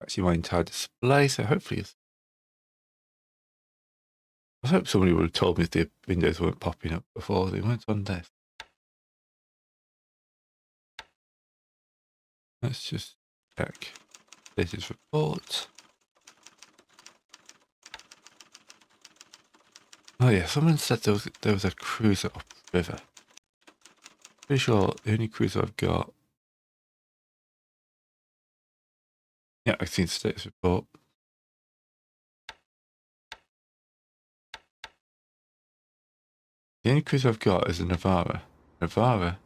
actually my entire display, so hopefully I hope somebody would have told me if the windows weren't popping up before they went on this. Let's just check latest report. Oh yeah, someone said there was a cruiser up the river. Pretty sure the only cruiser I've got. Yeah, I've seen the status report. The only cruiser I've got is a Navara. Navara.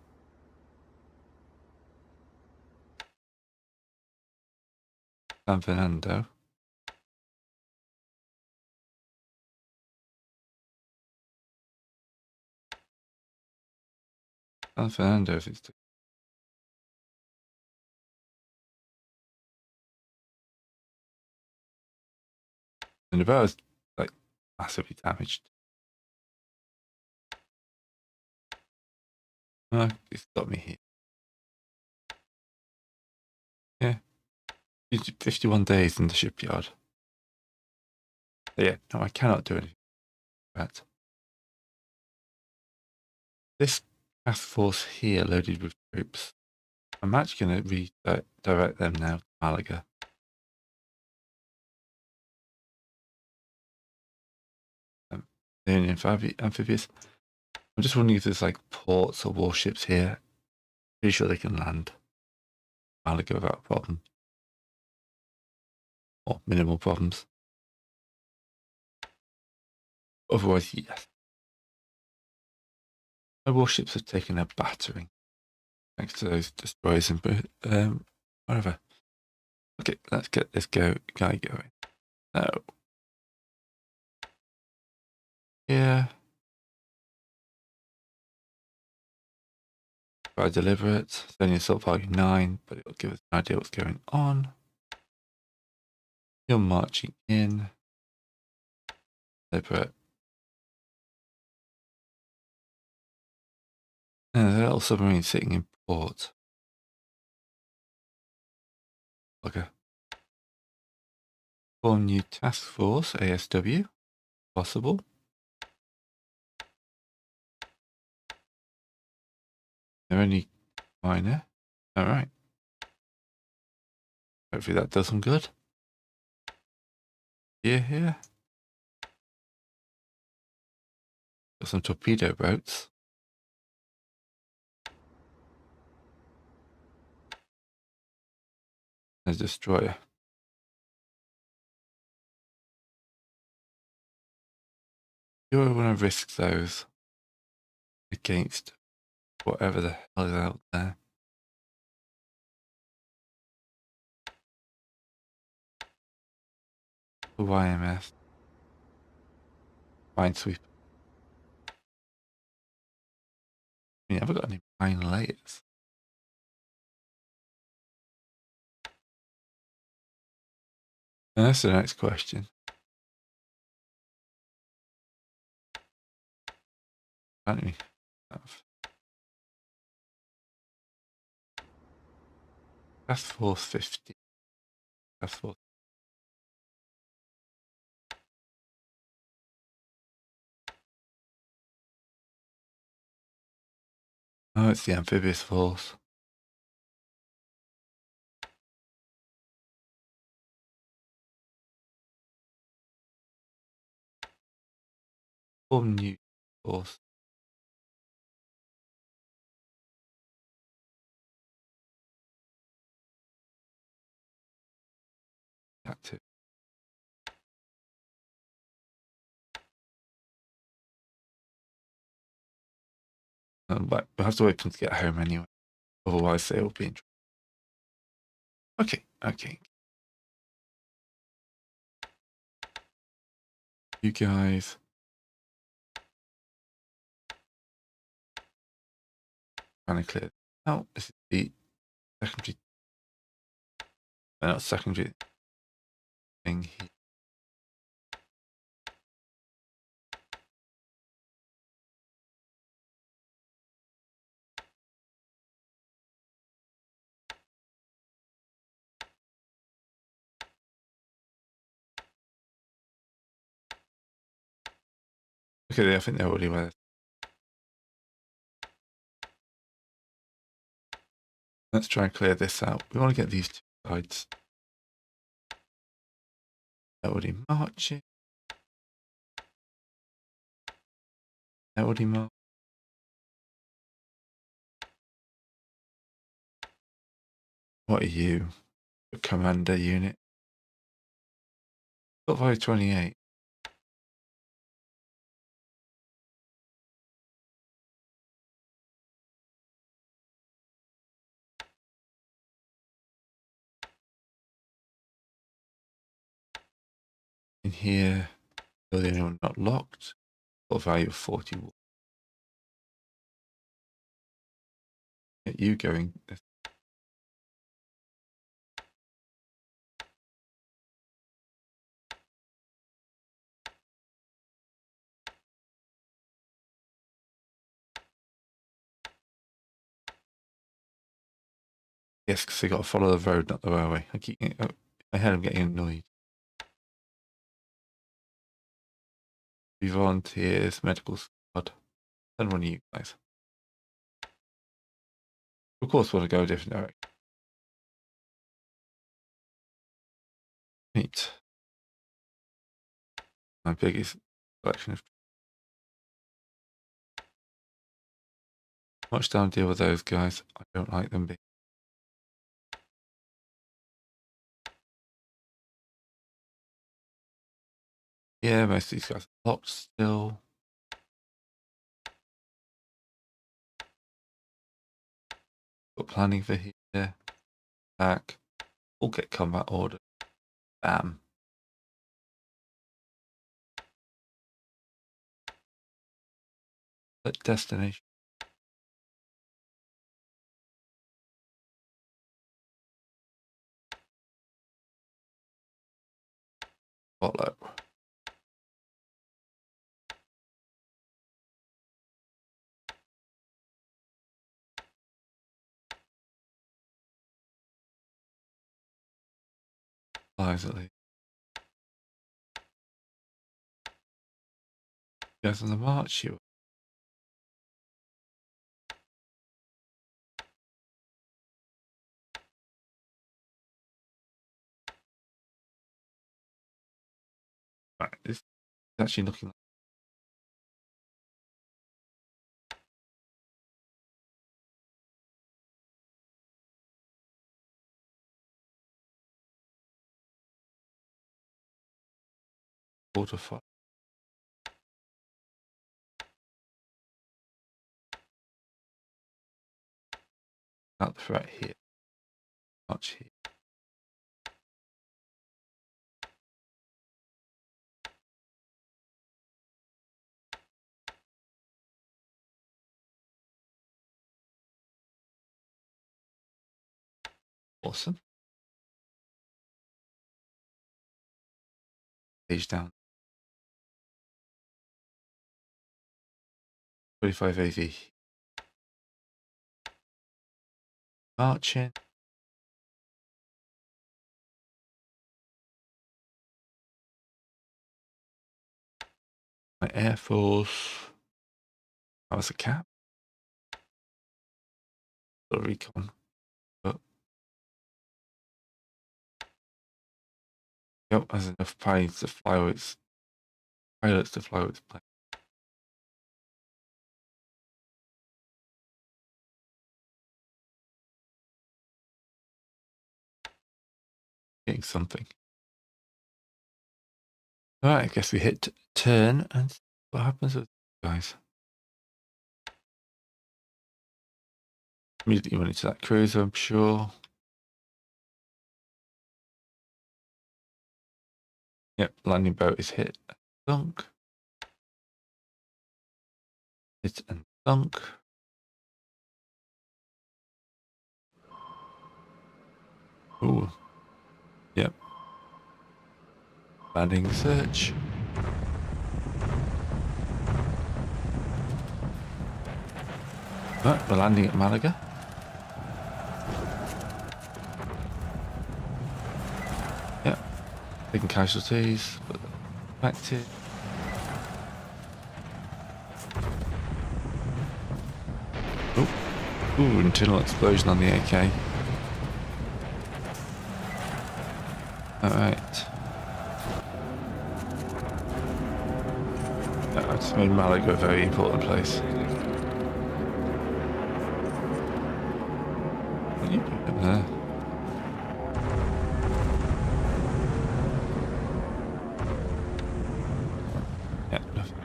San Fernando. San Fernando if it's... The Navara's like massively damaged. It's got me here. Yeah. 51 days in the shipyard. So yeah, no, I cannot do anything about that. This task force here loaded with troops. I'm actually going to redirect them now to Malaga. The only amphibious. I'm just wondering if there's like ports or warships here. Pretty sure they can land Malaga without a problem. Or minimal problems. Otherwise, yes. My warships have taken a battering. Thanks to those destroyers and whatever. Okay, let's get this guy going. No. Yeah. If I deliver it, it's only assault value 9, but it'll give us an idea what's going on. You're marching in. Deliver it. And there's a little submarine sitting in port. Okay. Form new task force, ASW. Possible. They're only minor. Alright. Hopefully that does some good. Here. Got some torpedo boats. There's a destroyer. You don't want to risk those against whatever the hell is out there. The YMS. Minesweeper. I mean, I haven't got any mine layers. And that's the next question. Can't we have Task Force 50? Task Force. Oh, it's the amphibious force. Form new force. Active. But we'll have to wait for them to get home anyway. Otherwise, they will be in trouble. Okay. You guys. Trying to clear. Oh, this is the secondary. Not secondary thing here. Okay, I think they're already where. Let's try and clear this out. We want to get these two sides. They're already marching. They're already marching. What are you? A commander unit. Got 528. In here, you're the only one not locked. Got value of 41. Get you going. Yes, because they got to follow the road, not the railway. I keep getting, I heard I'm getting annoyed. Volunteers, medical squad. Send one of you guys. Of course, want to go a different direction. Neat. My biggest collection of. Much down deal with those guys. I don't like them. Yeah, most of these guys are locked still. Got planning for here. Back. All get combat order. Bam. Let destination. Follow. Wisely. Guys on the march, you. Right, this is actually looking like. Fortify. Not the threat here. March here. Awesome. Page down. 25 AV. Marching. My Air Force. That was a cap. A recon. But yep, has enough pilots to fly with its plane. Getting something. Alright, I guess we hit turn and see what happens with guys. Immediately went into that cruiser, I'm sure. Yep, landing boat is hit and sunk. Hit and sunk. Ooh. Yep. Landing search. Right, we're landing at Malaga. Yep. Taking casualties, but affected. Ooh, internal explosion on the AK. Alright. That's made Malaga a very important place. What are you doing there? Yeah, nothing.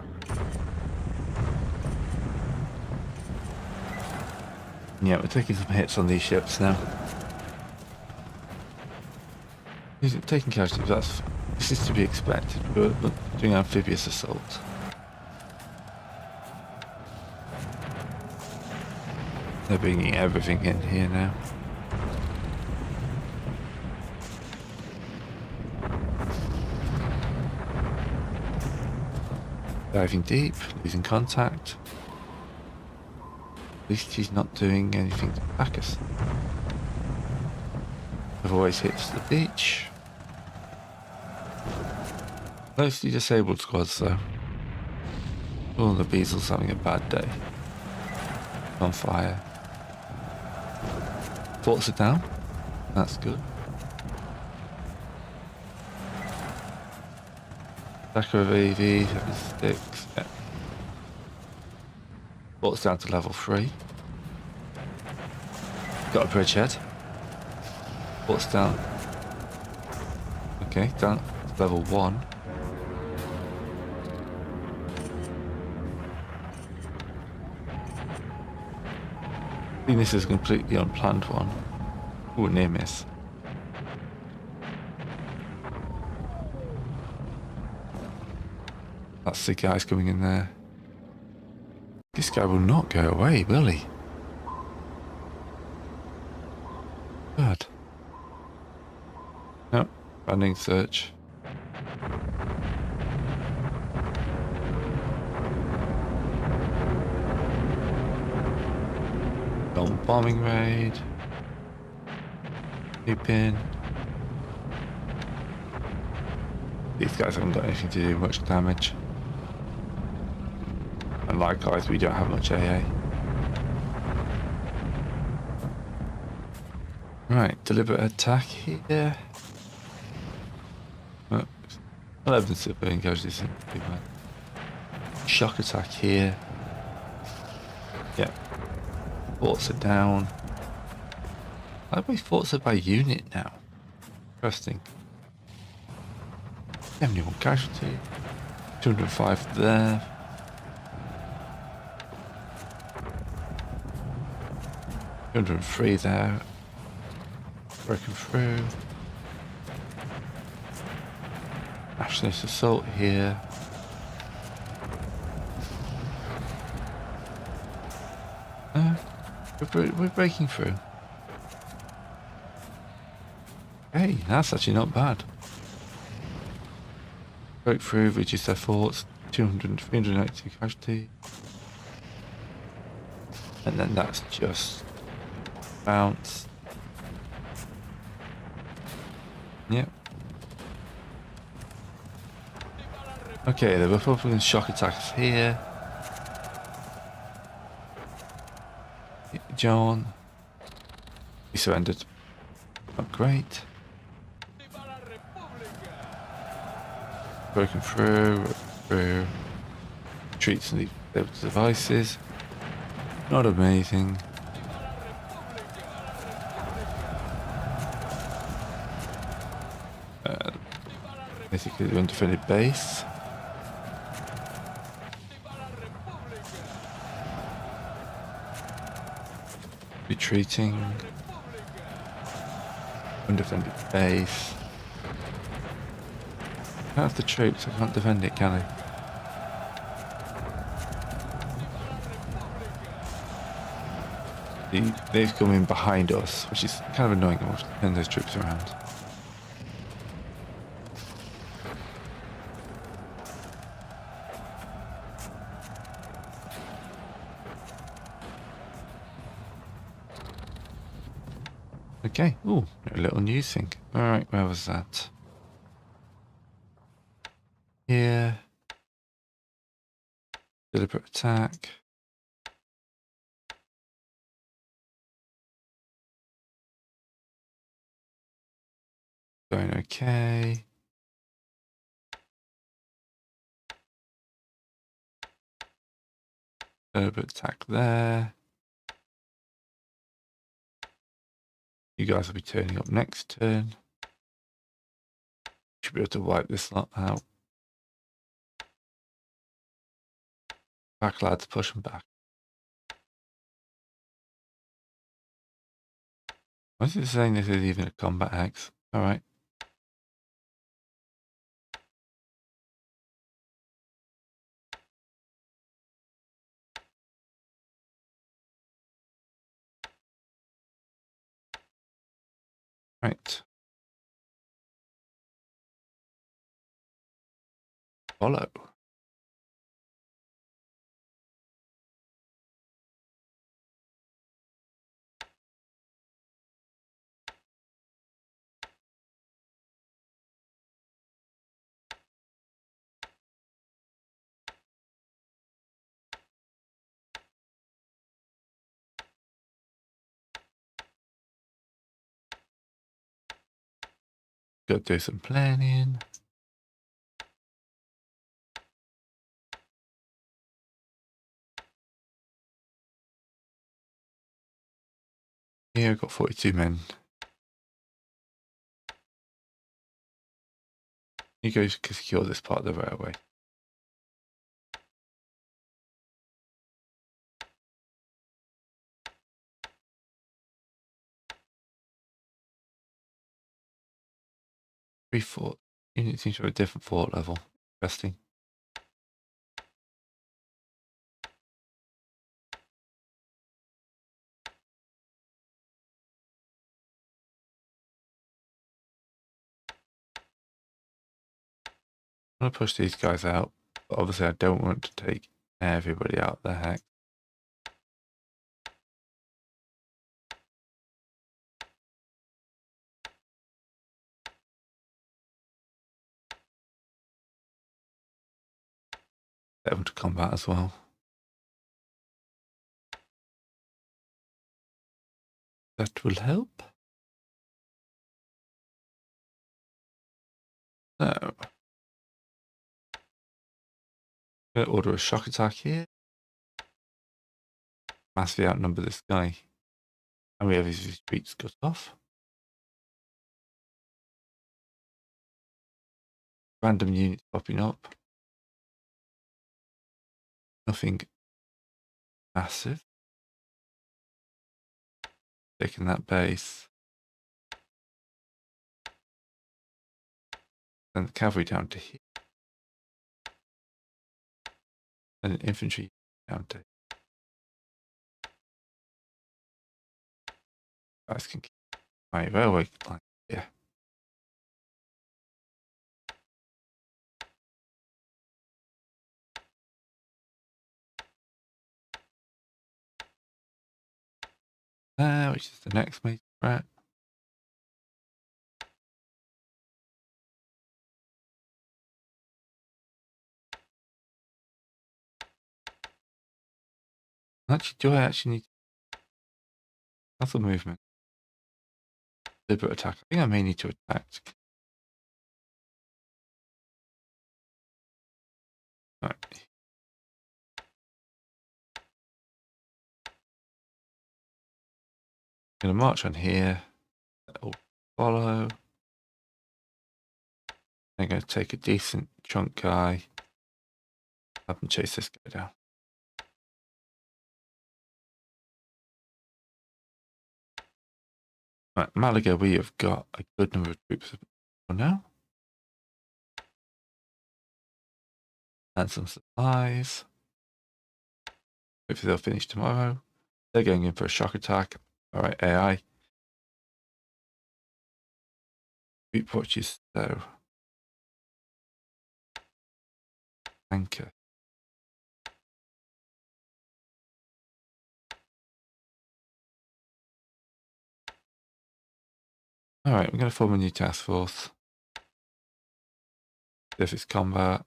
Yeah, we're taking some hits on these ships now. Taking casualties, this is to be expected. We're doing amphibious assault. They're bringing everything in here now. Diving deep, losing contact. At least he's not doing anything to attack us. I've always hits the beach. Mostly disabled squads though. Oh, the Beasel's having a bad day. On fire. Forts are down. That's good. Attacker of AV, 76. Yeah. Forts down to level 3. Got a bridgehead. Forts down. Okay, down to level 1. I think this is a completely unplanned one. Ooh, near miss. That's the guys coming in there. This guy will not go away, will he? God. Nope. Running search. Bombing raid. Loop in. These guys haven't got anything to do much damage. And likewise, we don't have much AA. Right, deliberate attack here. 11 civilian casualties. Shock attack here. Yeah. Forts are down. I believe forts are by unit now. Interesting. 71 casualty. 205 there. $203 there. Broken through. Nationalist assault here. We're breaking through. Hey, that's actually not bad. Broke through, reduced their forts, 392 casualty. And then that's just bounce. Yep. Okay, the Republican shock attacks here. John. He surrendered. Not great. Broken through. Retreats and the devices. Not amazing. Basically the undefended base. Retreating. Undefended base. I have the troops, I can't defend it, can I? They've come in behind us, which is kind of annoying. I want to turn those troops around. Okay, ooh, a little news thing. Alright, where was that? Here. Deliberate attack. Going okay. Turbo attack there. You guys will be turning up next turn. Should be able to wipe this lot out. Back, lads, push them back. Why is it saying this is even a combat axe? Alright. Right. Follow. Got to do some planning. Here I've got 42 men. You go secure this part of the railway. Fort. Unit seems to have a different fort level. Interesting. I'm going to push these guys out, but obviously I don't want to take everybody out the heck. Get them to combat as well. That will help. So, I'm going to order a shock attack here. Massively outnumber this guy. And we have his retreats cut off. Random units popping up. Nothing massive. Taking that base. Then the cavalry down to here. And infantry down to here. Guys can keep my railway line here. Which is the next major threat. Actually, do I actually need cancel movement? Deliberate attack. I think I may need to attack. Right. I'm going to march on here. That'll follow. I'm going to take a decent chunk guy. Have them chase this guy down. Right, Malaga, we have got a good number of troops for now. And some supplies. Hopefully they'll finish tomorrow. They're going in for a shock attack. Alright, AI. Group watches, so. Anchor. Alright, we're going to form a new task force. If it's combat.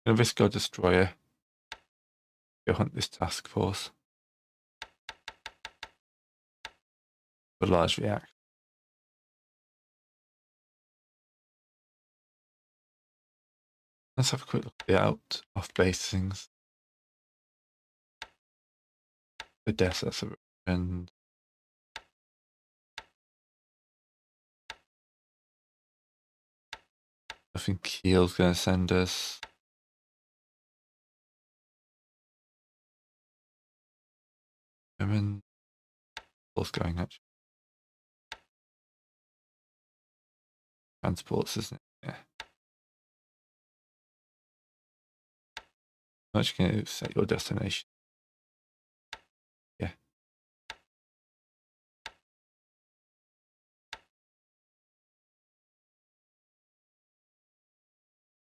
I'm going to risk our destroyer. Go hunt this task force. for large react. Let's have a quick look at the out off base things. Odessa, that's a and I think Kiel's going to send us. What's going actually? Transports, isn't it? Yeah. I'm actually going to set your destination. Yeah.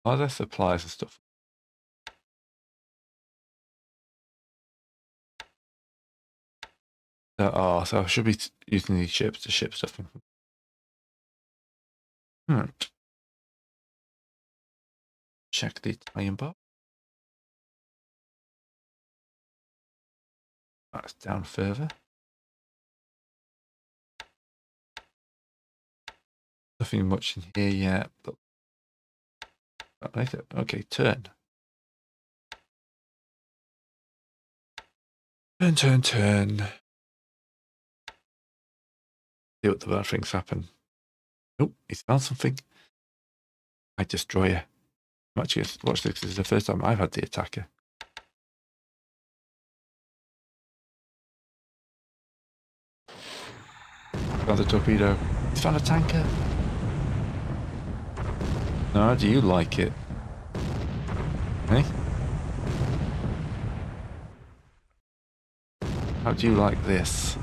Are there supplies and stuff? So I should be using these ships to ship stuff in. Check the Italian bar. That's down further. Nothing much in here yet, but later. Okay, turn. Turn. See what the bad things happen. Oh, he smelled something. I destroyer. Actually, watch this. This is the first time I've had the attacker. Found the torpedo. He's found a tanker. No, do you like it? Hey? How do you like this?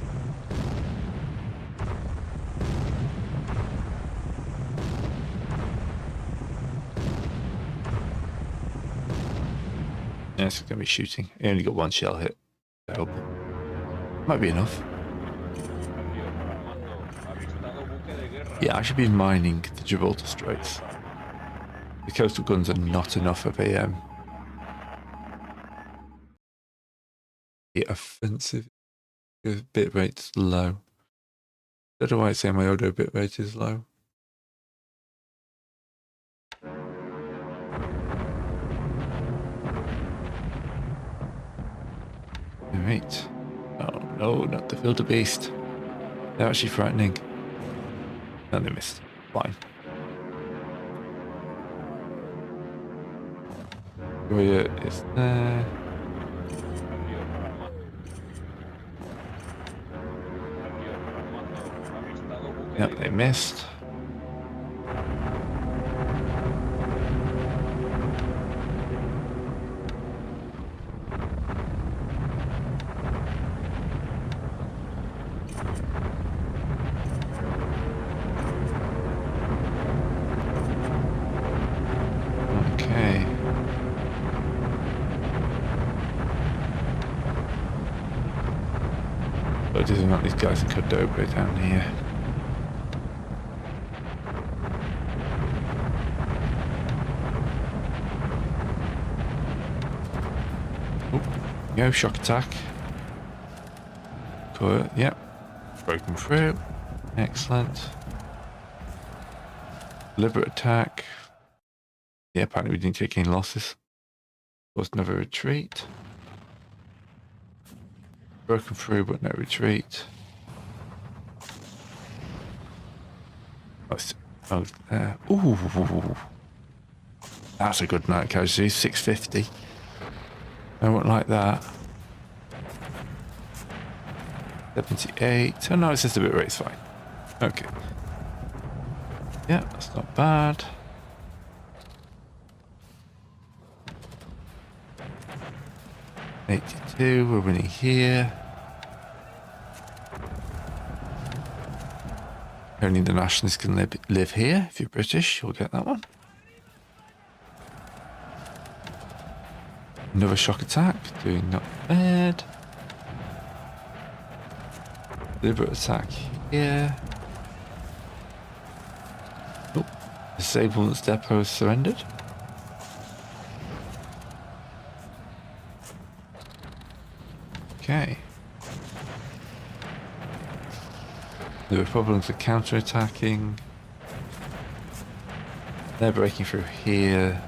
Yeah, it's going to be shooting. He only got one shell hit. Terrible. Might be enough. Yeah, I should be mining the Gibraltar Straits. The coastal guns are not enough of a the offensive. The bit rate's low. I don't know why I say my auto bit rate is low. Right. Oh no, not the wildebeest. They're actually frightening. No, they missed. Fine. Warrior is there. Yep, they missed. Okay. But it doesn't want these guys in Cordoba down here. Go, shock attack. Cool, yep. Broken through. Excellent. Deliberate attack. Yeah, apparently we didn't take any losses. Was another retreat. Broken through, but no retreat. Oh, there. Ooh. That's a good night casualty. 650. I won't like that. 78. Oh no, it's just a bit rate, it's fine. Okay. Yeah, that's not bad. $82, we're winning here. Only the nationalists can live here. If you're British, you'll get that one. Another shock attack, doing not bad. Deliberate attack here. Oh, disablements depot surrendered. Okay. The Republicans are counter-attacking. They're breaking through here.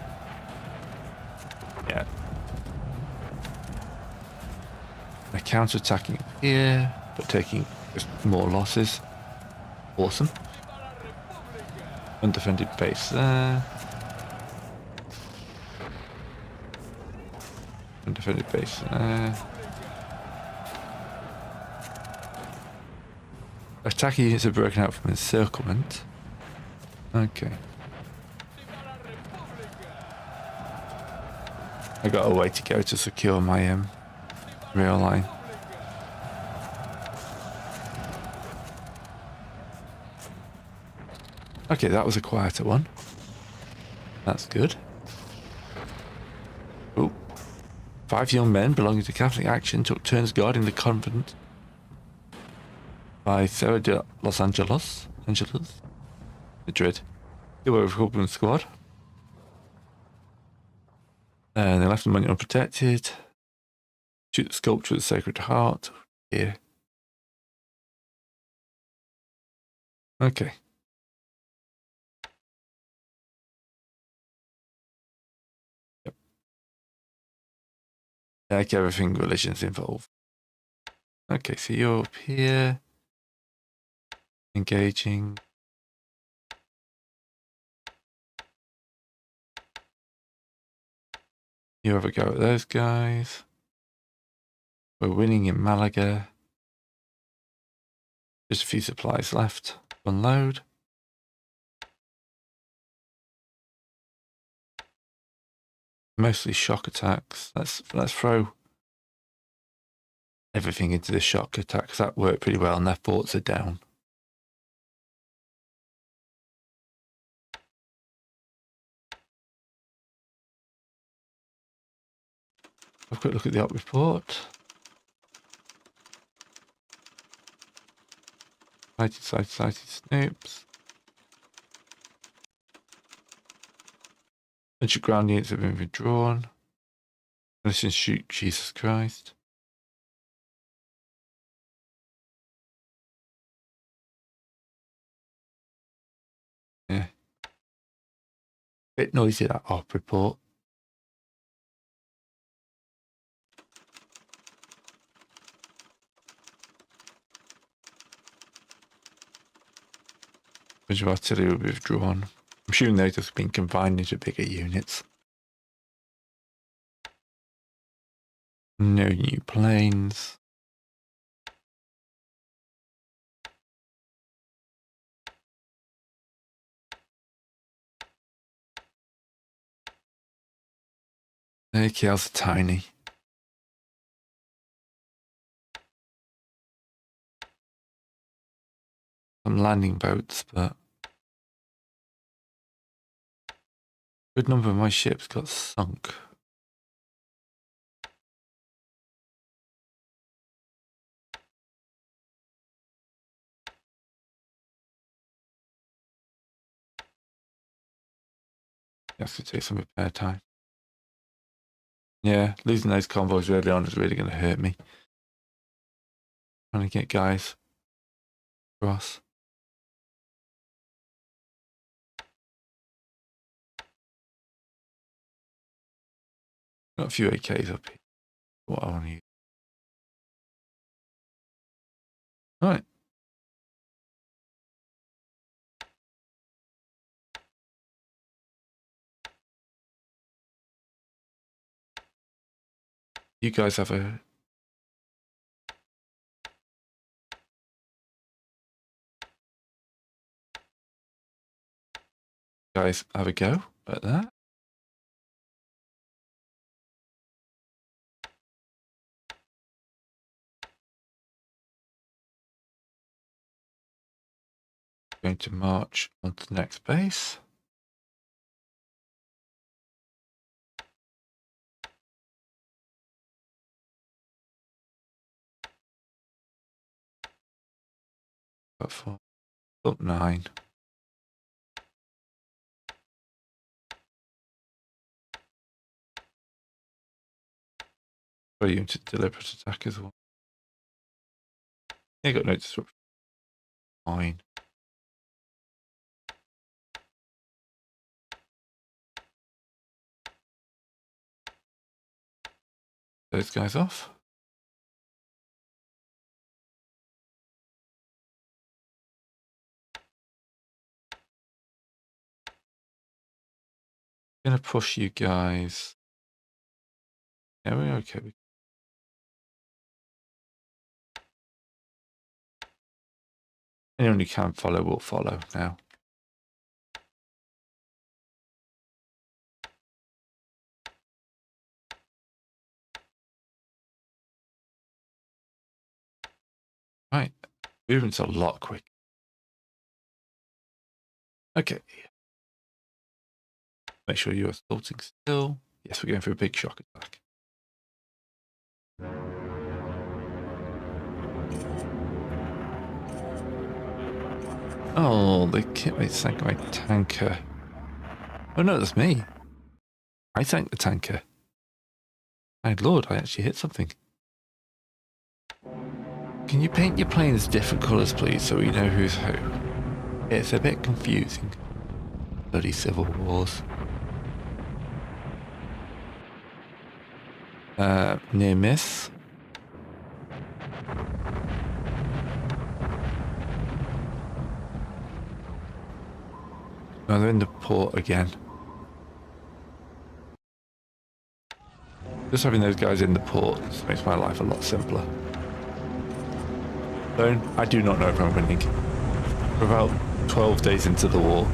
Yeah. They're counter-attacking here, but taking just more losses. Awesome. Undefended base there. Undefended base there. Attacking units are broken out from encirclement. Okay. I got a way to go to secure my rail line. Okay, that was a quieter one. That's good. Oh. 5 young men belonging to Catholic Action took turns guarding the convent by Cerro de Los Angeles, Madrid. They were a Republican squad. And they left the money unprotected. Shoot the sculpture of the Sacred Heart. Here. Okay. Yep. Like everything religion's involved. Okay, so you're up here. Engaging. You have a go at those guys. We're winning in Malaga. Just a few supplies left. Unload. Mostly shock attacks. Let's throw everything into the shock attacks. That worked pretty well, and their forts are down. Have a quick look at the op report. Sighted snoops. Bunch of ground units have been withdrawn. Listen, shoot, Jesus Christ. Yeah. Bit noisy, that op report. Bunch of artillery withdrawn. I'm assuming they've just been combined into bigger units. No new planes. AKLs are tiny. Some landing boats, but a good number of my ships got sunk. You have to take some repair time. Yeah, losing those convoys early on is really going to hurt me. Trying to get guys across. Got a few AKs up here. What I want to use. Right. You guys have a... Guys have a go at that. Going to march on to the next base. Got 4. Up 9. Got you into deliberate attack as well. Yeah, got no disruption. fine. Those guys off. Gonna push you guys. Yeah, we're okay. Anyone who can follow will follow now. Right, movement's a lot quicker. Okay. Make sure you're assaulting still. Yes, we're going for a big shock attack. Oh, they sank my tanker. Oh no, that's me. I sank the tanker. My lord, I actually hit something. Can you paint your planes different colours, please, so we know who's who? It's a bit confusing. Bloody civil wars. Near miss. Oh, they're in the port again. Just having those guys in the port just makes my life a lot simpler. So, I do not know if I'm winning. We're about 12 days into the war.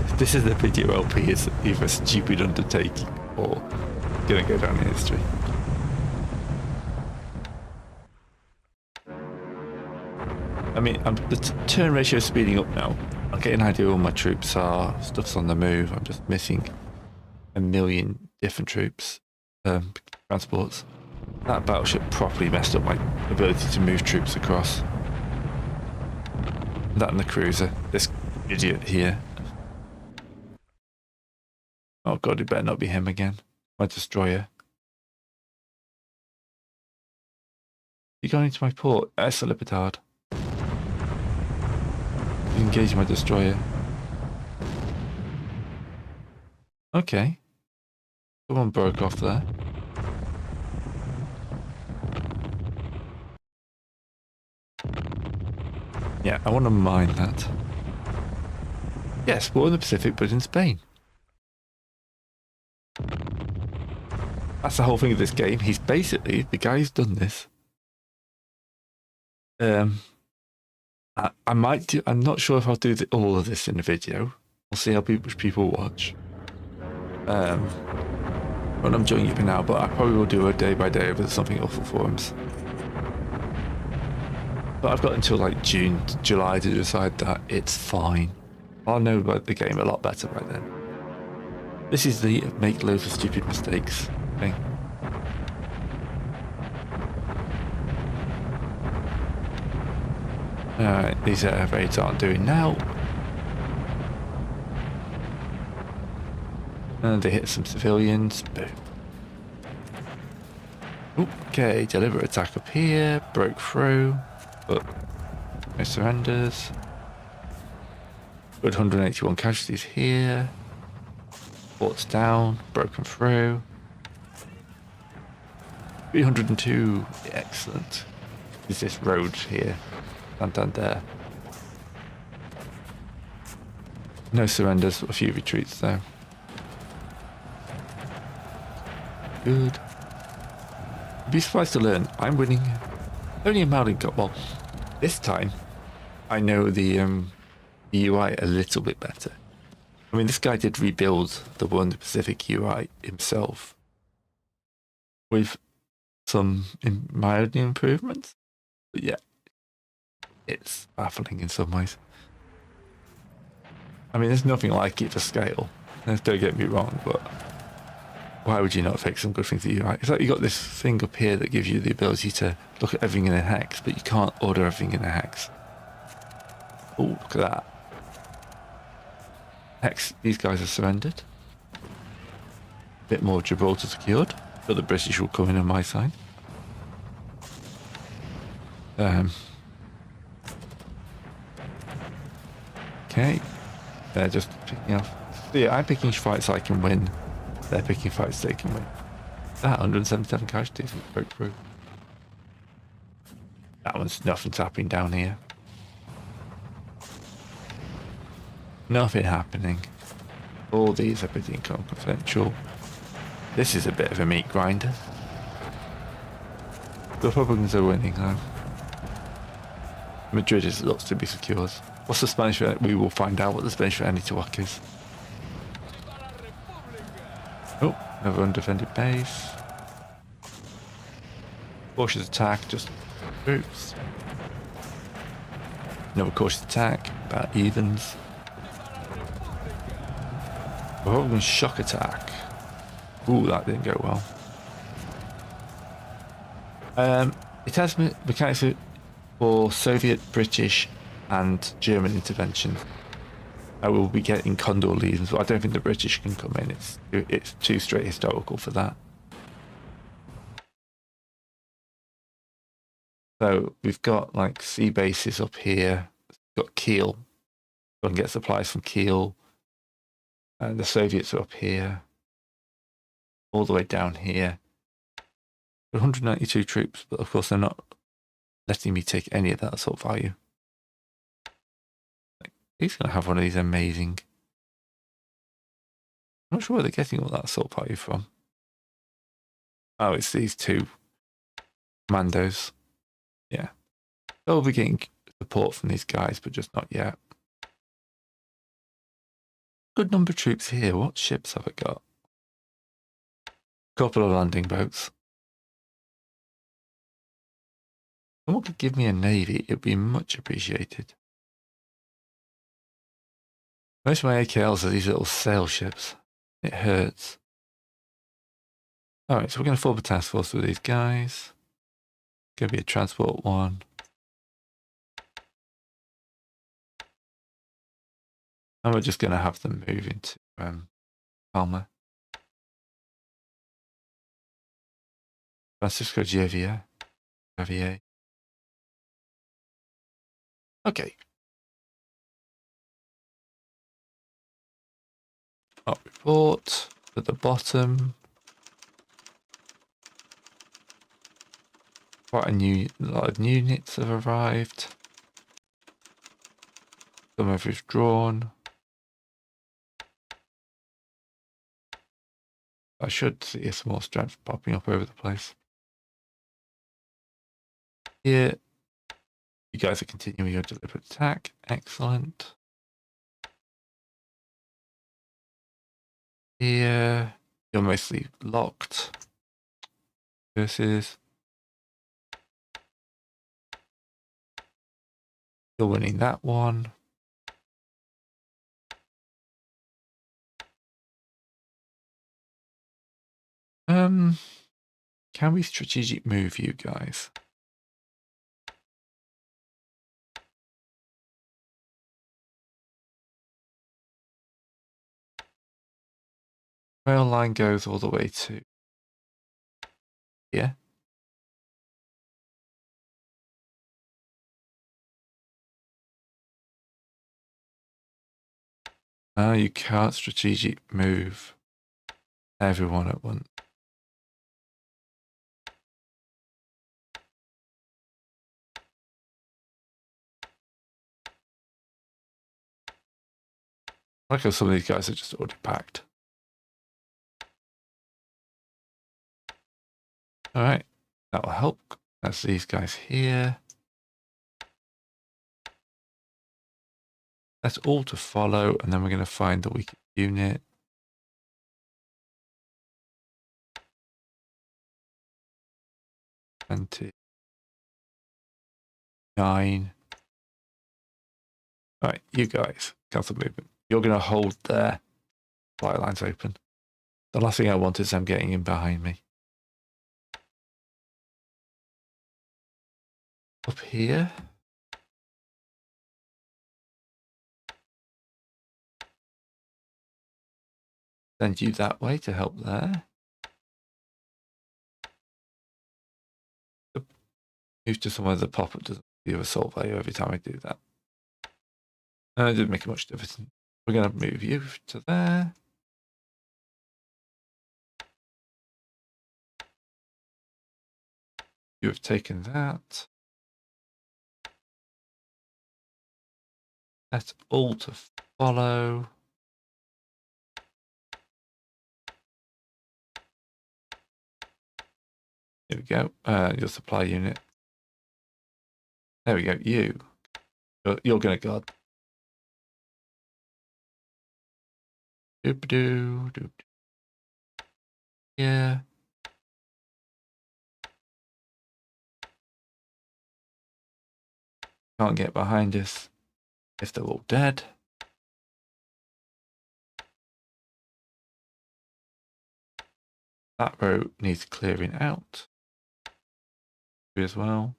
If this is the video LP, it's either a stupid undertaking or gonna go down in history. I mean, the turn ratio is speeding up now. I'm getting an idea where all my troops are. Stuff's on the move. I'm just missing a million different troops, transports. That battleship properly messed up my ability to move troops across. That and the cruiser. This idiot here. Oh god, it better not be him again. My destroyer. You going into my port? Salipatard. Engage my destroyer. Okay. Someone broke off there. Yeah, I want to mine that. Yes, war in the Pacific, but in Spain. That's the whole thing of this game. He's basically the guy who's done this. I might do. I'm not sure if I'll do all of this in a video. We'll see how much people watch. But I'm joining you for now. But I probably will do a day by day over something awful forums. But I've got until like June, July to decide that it's fine. I'll know about the game a lot better by then. This is the make loads of stupid mistakes thing. Alright, these air raids aren't doing now. And they hit some civilians. Boom. Okay, deliberate attack up here. Broke through. But no surrenders. Good 181 casualties here. Ports down. Broken through. 302. Excellent. Is this road here? Santander. No surrenders, a few retreats though. Good. You'd be surprised to learn I'm winning only a Malin Cup. Well, this time I know the UI a little bit better. I mean, this guy did rebuild the War in the Pacific UI himself with some minor improvements. But yeah, it's baffling in some ways. I mean, there's nothing like it to scale. Don't get me wrong, but why would you not fix some good things to UI? It's like you got this thing up here that gives you the ability to look at everything in a hex, but you can't order everything in a hex. Oh, look at that. Hex, these guys are surrendered. A bit more Gibraltar secured, but the British will come in on my side. Okay. They're just picking off. So yeah, I'm picking fights I can win. They're picking fights they can win. That 177 casualties broke through. That one's nothing's happening down here. Nothing happening. All these are pretty inconsequential. This is a bit of a meat grinder. The Republicans are winning though. Madrid is looks to be secured. What's the Spanish? We will find out what the Spanish Anitoak is. Oh, another undefended base. Cautious attack, just troops. Another cautious attack, about evens. Republican shock attack. Ooh, that didn't go well. It has mechanics for Soviet, British, and German intervention. I will be getting Condor legions, but I don't think the British can come in. It's too straight historical for that. So we've got like sea bases up here. We've got Kiel. We can get supplies from Kiel. And the Soviets are up here. All the way down here. 192 troops, but of course they're not letting me take any of that assault value. He's going to have one of these amazing... I'm not sure where they're getting all that assault value from. Oh, it's these two commandos. Yeah. They'll be getting support from these guys, but just not yet. Good number of troops here. What ships have I got? Couple of landing boats. Someone could give me a navy. It would be much appreciated. Most of my AKLs are these little sail ships. It hurts. Alright, so we're going to form a task force with these guys. Going to be a transport one. And we're just going to have them move into Palma. Francisco Javier. Okay. Up report at the bottom. Quite a lot of new units have arrived. Some have withdrawn. I should see some more strength popping up over the place. Here, you guys are continuing your deliberate attack. Excellent. Here, you're mostly locked. Versus. You're winning that one. Can we strategic move you guys? Rail line goes all the way to here. Now you can't strategic move everyone at once. I like how some of these guys are just already packed. Alright, that will help. That's these guys here. That's all to follow, and then we're going to find the weakest unit. $29. Alright, you guys, cancel movement. You're going to hold their flight lines open. The last thing I want is them getting in behind me. Up here. Send you that way to help there. Move to somewhere the pop-up doesn't give assault value every time I do that. It didn't make much difference. We're going to move you to there. You have taken that. Set all to follow. Here we go. Your supply unit. There we go. You're going to guard. Doop-doo, doop. Yeah. Can't get behind us if they're all dead. That road needs clearing out as well.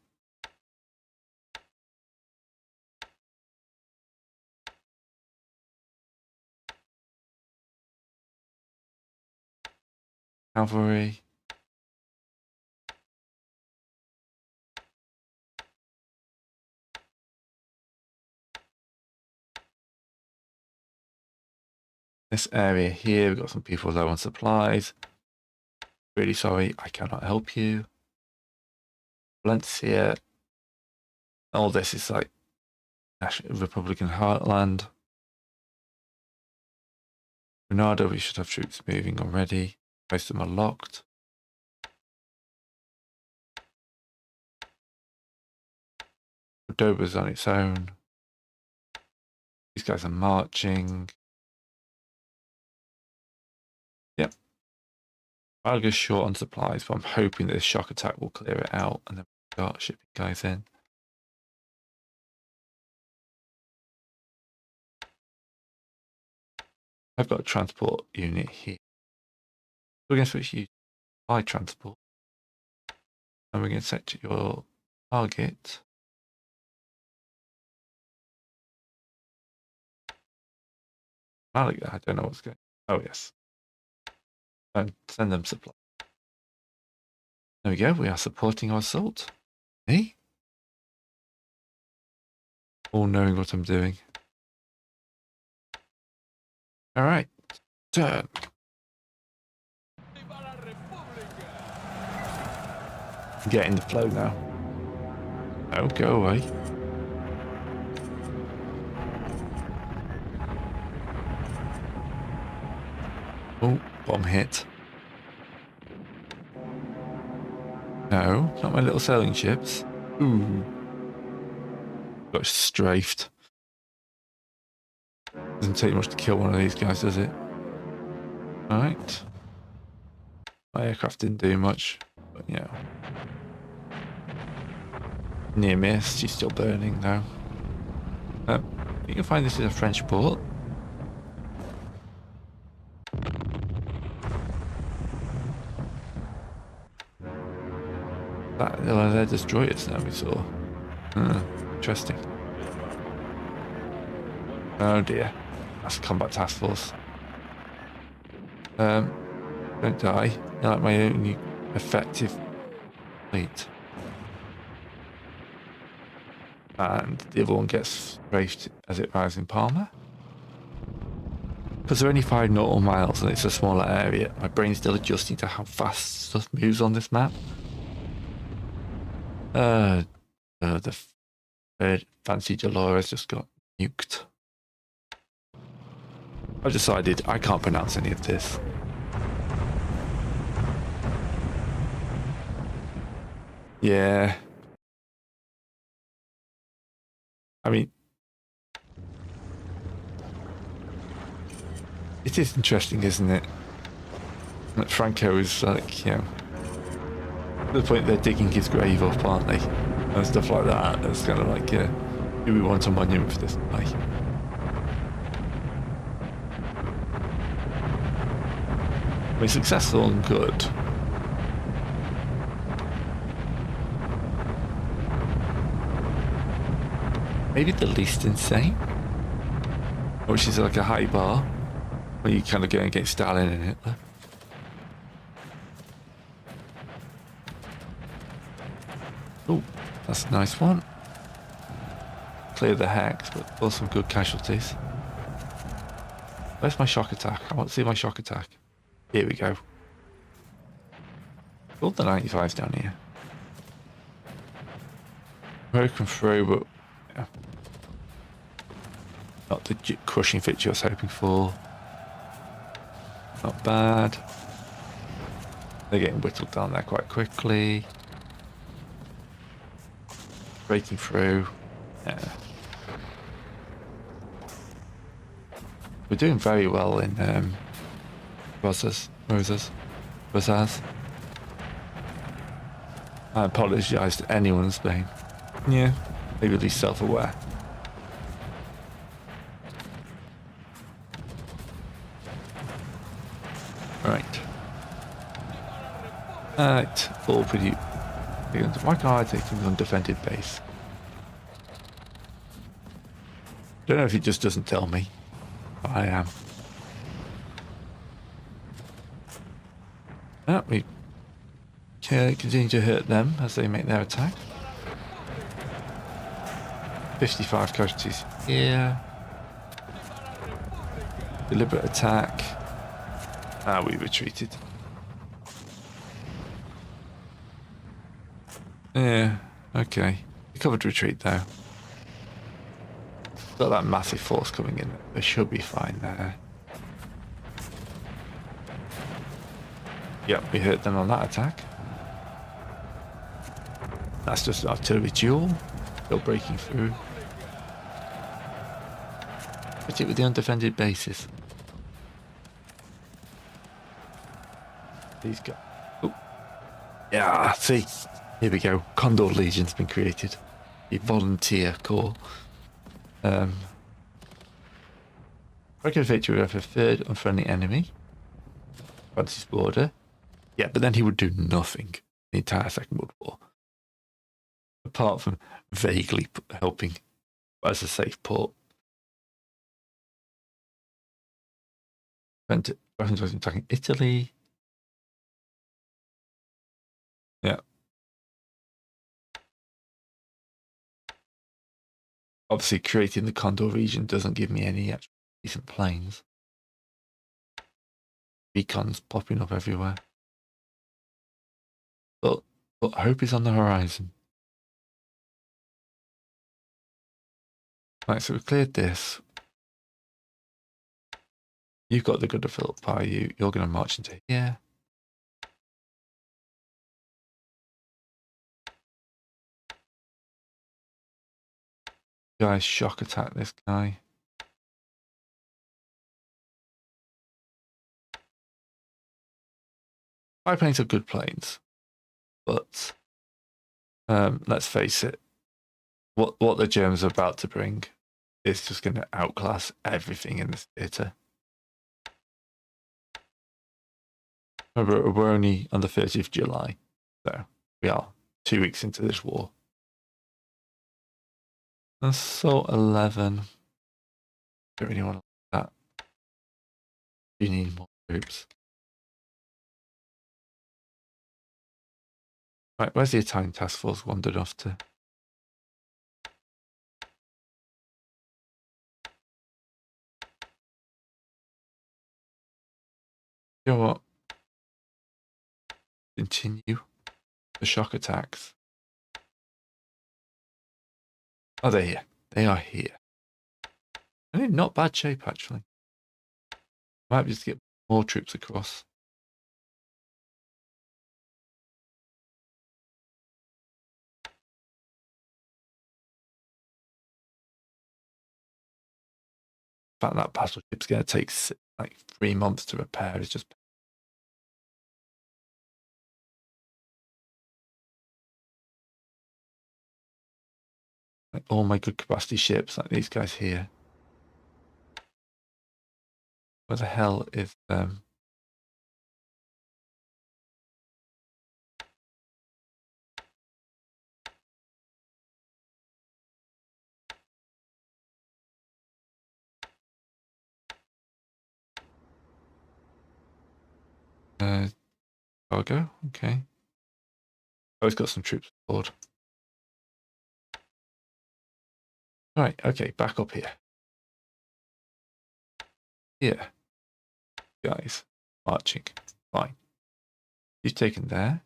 Cavalry. This area here, we've got some people low on supplies. Really sorry, I cannot help you. Valencia. All this is like Republican heartland. Granada, we should have troops moving already. Most of them are locked. Cordoba's on its own. These guys are marching. Yep. Malaga's short on supplies, but I'm hoping that this shock attack will clear it out and then we'll start shipping guys in. I've got a transport unit here. We're going to switch you to by transport. And we're going to set your target. Malaga, I don't know what's going on. Oh, yes. And send them supply. There we go. We are supporting our assault. Me? All knowing what I'm doing. All right. Turn. Get in the flow now. Oh, go away. Oh, bomb hit. No, not my little sailing ships. Ooh. Got strafed. Doesn't take much to kill one of these guys, does it? Alright. My aircraft didn't do much, but yeah. Near miss, she's still burning though. You can find this is a French port. They're destroyers now, we saw. Interesting. Oh dear. That's a combat task force. Don't die. You're like my only effective fleet. And the other one gets raced as it arrives in Palma. Because they're only 5 nautical miles and it's a smaller area, my brain's still adjusting to how fast stuff moves on this map. The fancy Dolores just got nuked. I've decided I can't pronounce any of this. Yeah. I mean, it is interesting, isn't it? That Franco is like, you know, to the point they're digging his grave up, aren't they? And stuff like that. It's kind of like, do we want a monument for this guy? We're successful and good. Maybe the least insane, which is like a high bar, where you kind of go against Stalin and Hitler. Oh, that's a nice one. clear the hex, but cause some good casualties. Where's my shock attack? I want to see my shock attack. Here we go. All the 95s down here. Broken through, but yeah. Not the crushing fixture I was hoping for. Not bad. They're getting whittled down there quite quickly. Breaking through. Yeah. We're doing very well in Rosas. I apologise to anyone in Spain. Yeah, maybe at least self-aware. Right. All pretty. Why can't I take an undefended base? Don't know if it just doesn't tell me. I am. We continue to hurt them as they make their attack. 55 casualties here. Deliberate attack. We retreated. Yeah, okay. Covered retreat though. Got that massive force coming in. They should be fine there. Yep, we hurt them on that attack. That's just an artillery duel. Still breaking through. Hit it with the undefended bases. These guys. Oh. Yeah, see. Here we go. Condor Legion's been created. A volunteer corps. Record victory of a third unfriendly enemy. Francis border. Yeah, but then he would do nothing the entire Second World War. Apart from vaguely helping as a safe port. Russians was attacking Italy. Yeah. Obviously, creating the Condor region doesn't give me any actual decent planes. Beacons popping up everywhere. But hope is on the horizon. Right, so we've cleared this. You've got the good of Philippi. You're going to march into here. Guys, shock attack this guy. Biplanes are good planes, but let's face it, what the Germans are about to bring is just going to outclass everything in this theatre. Remember, we're only on the 30th of July, so we are 2 weeks into this war. Assault 11. Don't really want that. You need more troops. Right, where's the Italian task force wandered off to? You know what? Continue the shock attacks. Oh, they're here. They are here. And in not bad shape, actually. Might just get more troops across. The fact that battleship's going to take like 3 months to repair is just. Like all my good capacity ships, like these guys here. Where the hell is cargo? Okay. Oh, he's got some troops aboard. Right, okay, back up here. Here, guys, marching. Fine. You've taken there.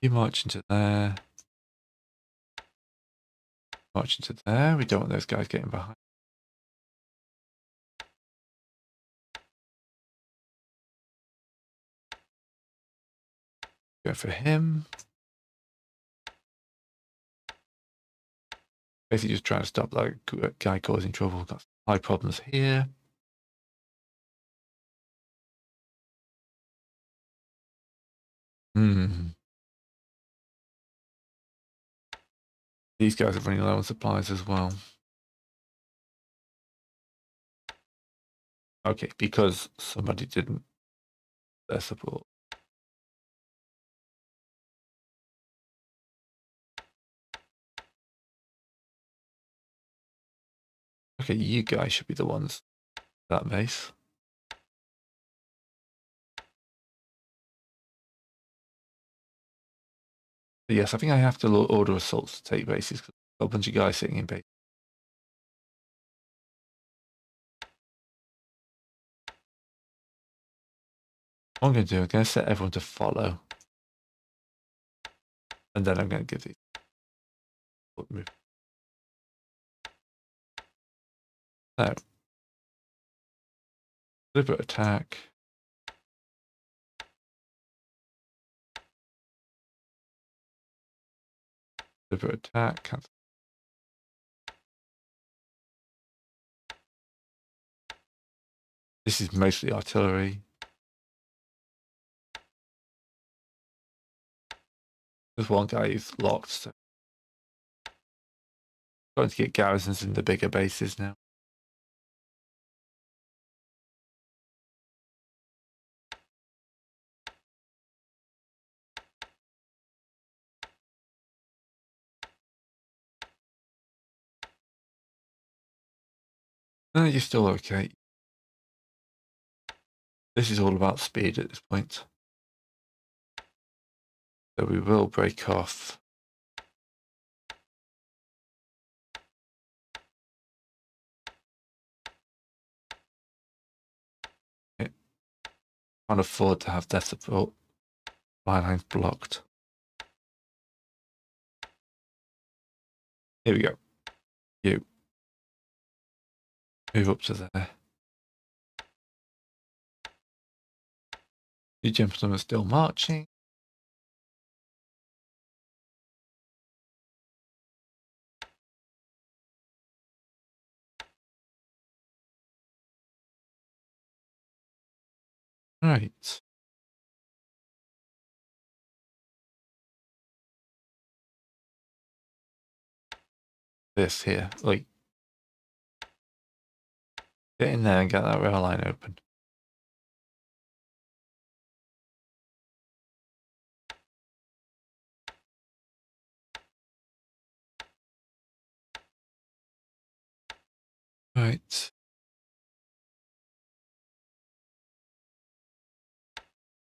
You march into there. March into there. We don't want those guys getting behind. Go for him. Basically just trying to stop that guy causing trouble. Got high problems here. These guys are running low on supplies as well. Okay, because somebody didn't their support. Okay, you guys should be the ones that base. But yes, I think I have to order assaults to take bases because I've got a bunch of guys sitting in base. What I'm going to do, I'm going to set everyone to follow. And then I'm going to give these move. So, deliberate attack. Deliberate attack. Cancel. This is mostly artillery. There's one guy who's locked. So starting to get garrisons in the bigger bases now. No, you're still okay. This is all about speed at this point. So we will break off. Can't afford to have their support lines blocked. Here we go. You move up to there. You gentlemen are still marching. Right. This here, like, get in there and get that rail line open. Right.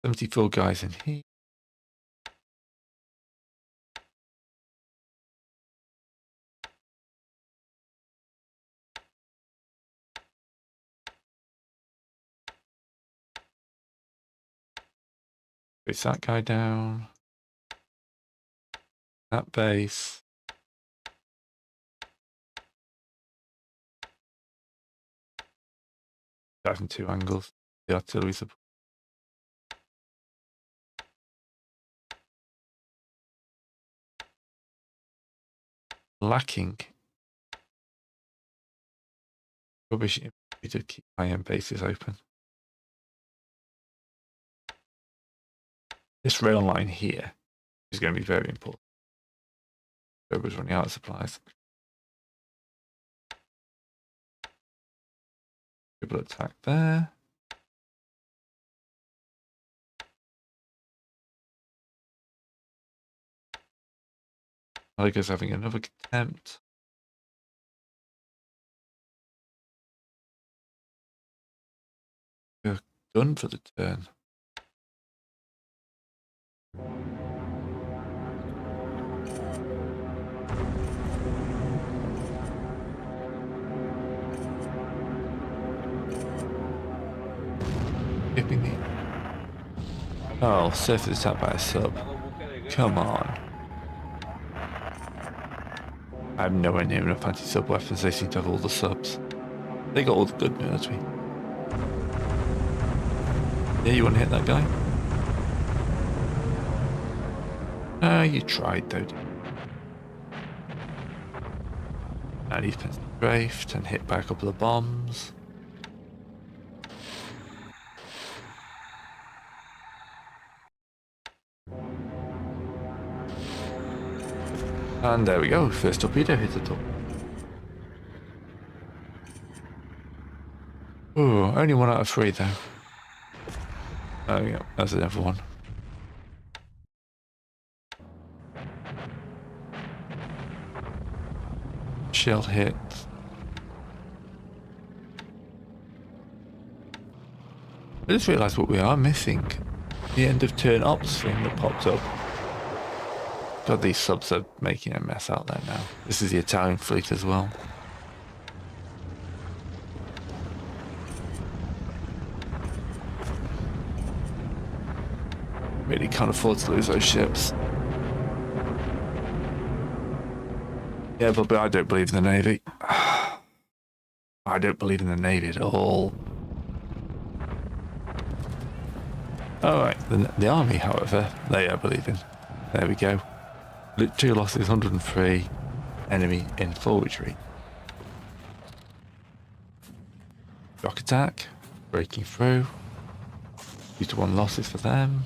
74 guys in here. Push that guy down. That base. Guys in two angles. The artillery support. Lacking. Rubbish to keep high-end bases open. This rail line here is going to be very important. Cobra's running out of supplies. Cobra attack there. Malaga's having another attempt. We're done for the turn. skipping the... Oh, surface attack by a sub. Come on. I have nowhere near enough anti-sub weapons. They seem to have all the subs. They got all the good military. Yeah, you want to hit that guy? You tried though. And he's been strafed and hit by a couple of bombs. And there we go, first torpedo hit the top. Oh, only 1 out of 3 though. Oh yeah, that's another one. Shell hit. I just realised what we are missing. The end of turn ops thing that popped up. God, these subs are making a mess out there now. This is the Italian fleet as well. Really can't afford to lose those ships. Yeah, but I don't believe in the Navy. I don't believe in the Navy at all. Alright, the Army, however, they I believe in. There we go. 2 losses, 103. Enemy in full retreat. Shock attack, breaking through. 2-1 losses for them.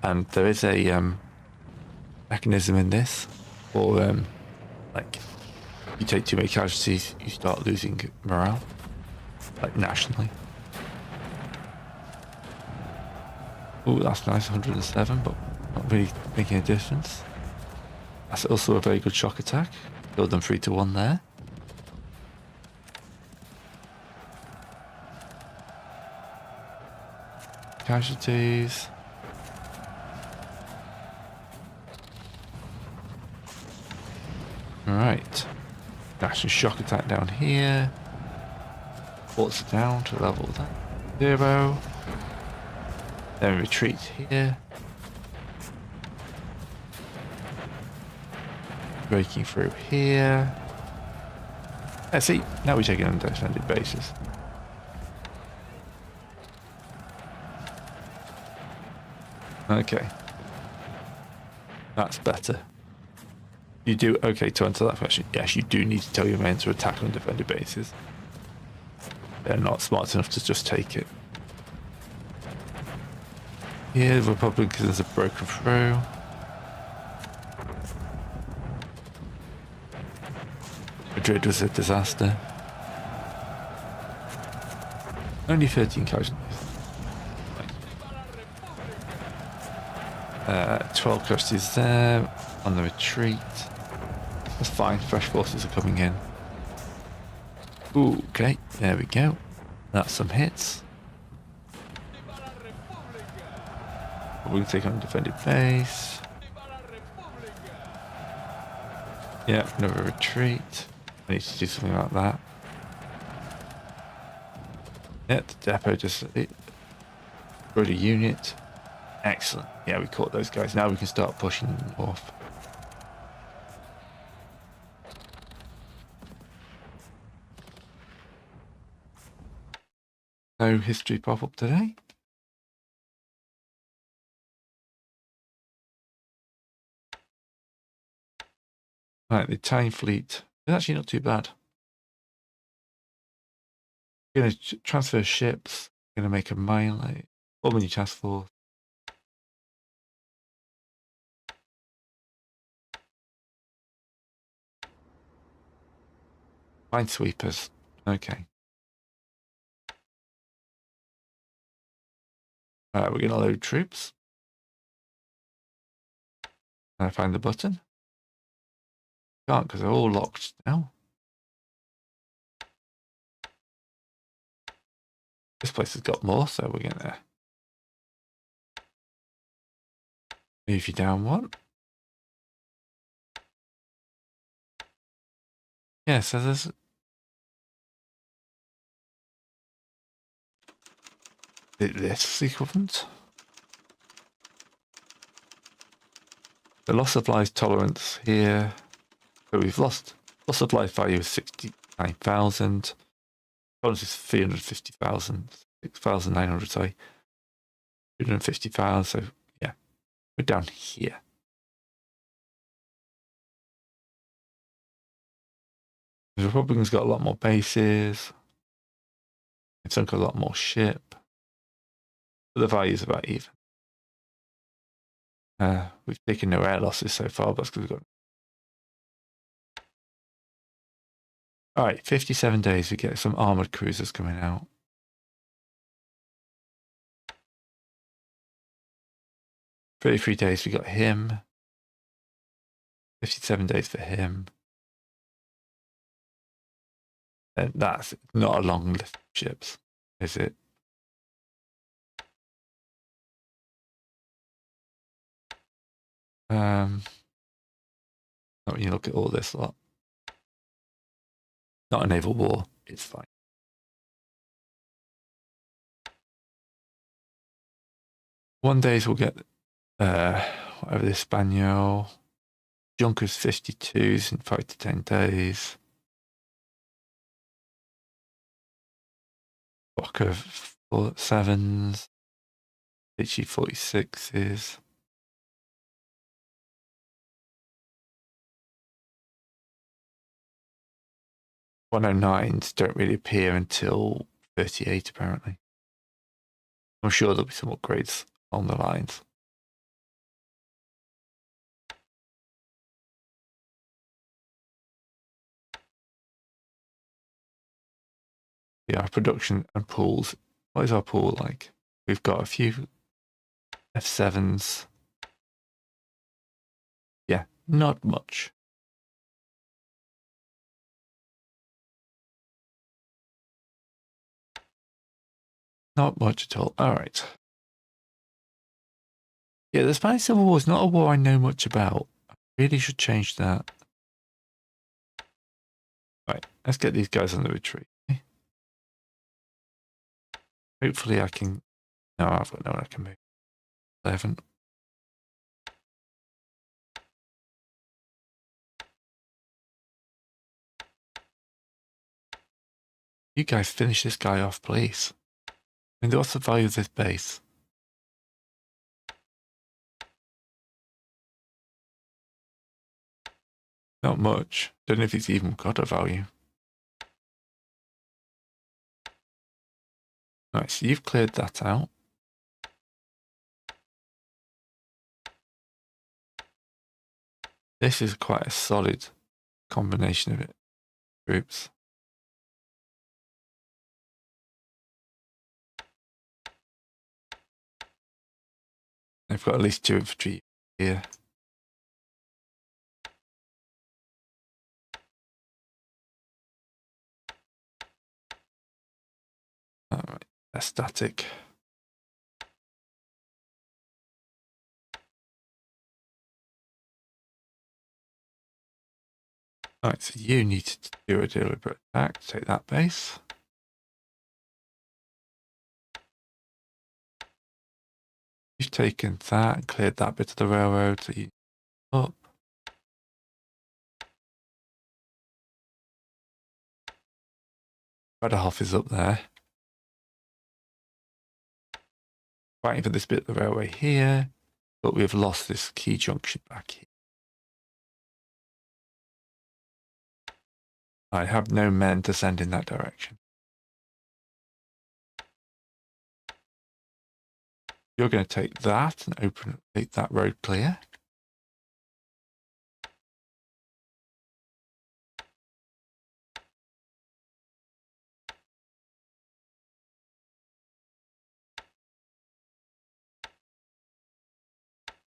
And there is a mechanism in this for like you take too many casualties, you start losing morale, like nationally. Oh, that's nice, 107, but not really making a difference. That's also a very good shock attack. Killed them 3-1 there. Casualties. Right. National shock attack down here. Forts down to level that. 0. Then retreat here. Breaking through here. Let's see. Now we're taking undefended bases. Okay. That's better. You do, okay, to answer that question, yes, you do need to tell your men to attack undefended bases. They're not smart enough to just take it. Here, the Republicans have broken through. Madrid was a disaster. Only 13 casualties. 12 casualties there on the retreat. That's fine, fresh forces are coming in. Ooh, okay, there we go. That's some hits. We can take on defended base. Yeah, another retreat. I need to do something like that. Yeah, the depot just destroyed a unit. Excellent. Yeah, we caught those guys. Now we can start pushing north. No history pop up today. Right, the Italian fleet is actually not too bad. We're going to transfer ships. We're going to make a melee. Albany task force. Minesweepers. Okay. We're going to load troops. Can I find the button? Can't because they're all locked now. This place has got more, so we're going to move you down one. Yeah, so there's... this equivalent. The loss of life tolerance here. So we've lost loss of life value is 69,000. Tolerance is 350,000. 6,900, sorry. 250,000. So yeah, we're down here. The Republicans got a lot more bases. They've sunk a lot more ship. But the value's about even. We've taken no air losses so far, but that's because we've got. Alright, 57 days, we get some armoured cruisers coming out. 33 days, we got him. 57 days for him. And that's not a long list of ships, is it? Not when you look at all this lot. Not a naval war, it's fine. One days we'll get whatever the Espanol. Junkers 52s in 5 to 10 days. Bocker 7s. HE 46s. .109s don't really appear until 38 apparently. I'm sure there'll be some upgrades on the lines. Yeah, our production and pools. What is our pool like? We've got a few F7s. Yeah, not much. Not much at all. All right. Yeah, the Spanish Civil War is not a war I know much about. I really should change that. Right, let's get these guys on the retreat. Hopefully I can... No, I've got no one I can move. 11. You guys finish this guy off, please. I mean, what's the value of this base? Not much. Don't know if it's even got a value. Right, so you've cleared that out. This is quite a solid combination of it. Groups. They've got at least 2 infantry here. Alright, they're static. Alright, so you need to do a deliberate attack to take that base. You've taken that, cleared that bit of the railroad, so you up. Radohof is up there. Fighting for this bit of the railway here, but we've lost this key junction back here. I have no men to send in that direction. You're going to take that and take that road clear.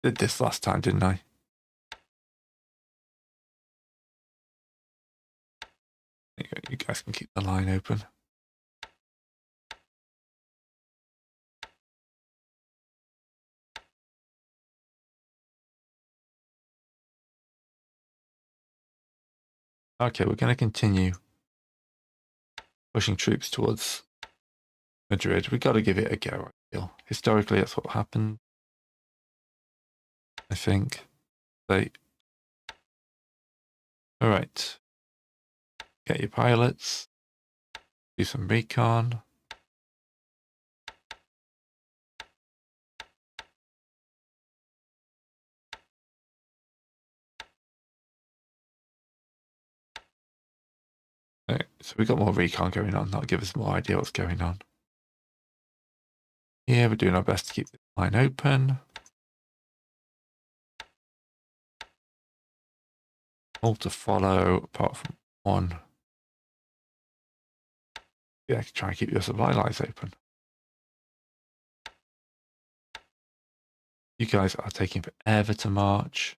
Did this last time, didn't I? There you go. You guys can keep the line open. Okay, we're going to continue pushing troops towards Madrid. We got to give it a go, I feel. Historically, that's what happened. I think. They. All right. Get your pilots. Do some recon. Right, so we got more recon going on. That'll give us more idea what's going on. Yeah, we're doing our best to keep the line open. All to follow, apart from one. Yeah, try and keep your supply lines open. You guys are taking forever to march.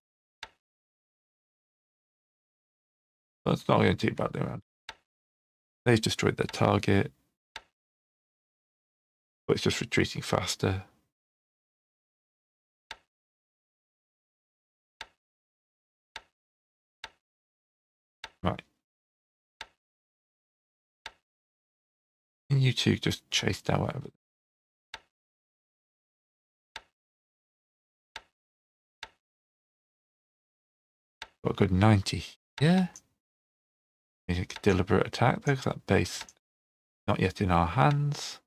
That's not going too badly around. They've destroyed their target. But it's just retreating faster. Right. And you two just chase down whatever. Got a good 90. Yeah. Need a deliberate attack though, because that base not yet in our hands.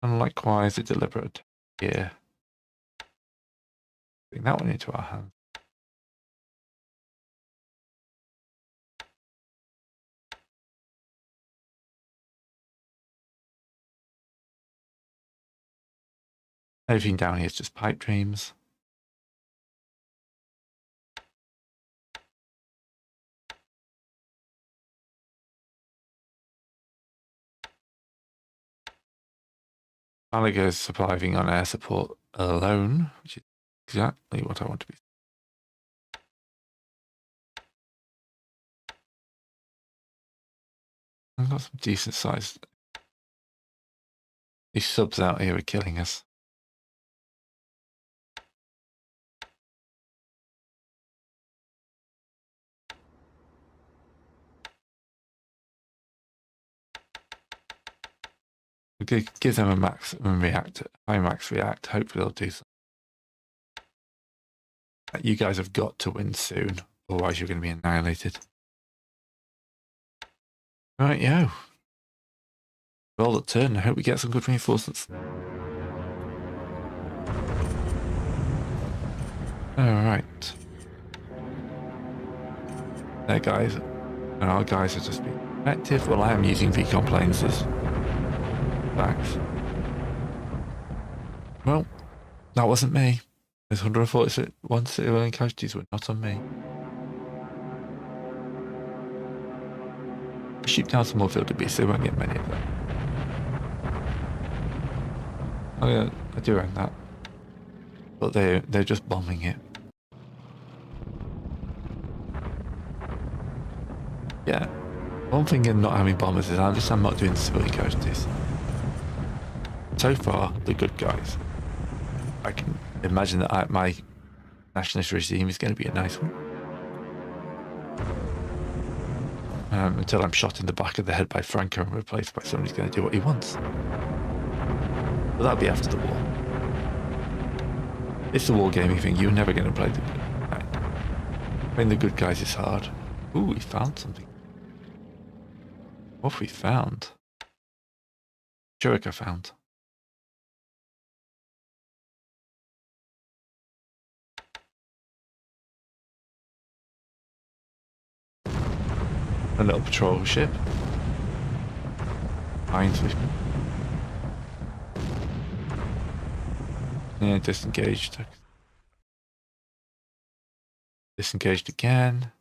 And likewise, a deliberate attack here. Bring that one into our hands. Everything down here is just pipe dreams. Malaga is surviving on air support alone, which is exactly what I want to be. I've got some decent sized. These subs out here are killing us. We give them a maximum react, high max react. Hopefully they'll do something. You guys have got to win soon, otherwise you're going to be annihilated. Right, yo. Well, the turn. I hope we get some good reinforcements. Alright. Their guys and our guys are just being effective. Well, I am using VCOM planes as backs. Well, that wasn't me. Those 141 civilian casualties were not on me. Shoot down some more field beasts, they won't get many of them. Oh yeah, I do own that. But they're just bombing it. Yeah. One thing in not having bombers is I'm not doing civilian casualties. So far, the good guys. I can imagine that my nationalist regime is going to be a nice one. Until I'm shot in the back of the head by Franco and replaced by somebody who's going to do what he wants. But that'll be after the war. It's the wargaming thing. You're never going to play the good. Right. Playing the good guys is hard. Ooh, we found something. What have we found? Jericho found. A little patrol ship. Minesweeper. Yeah, disengaged. Disengaged again.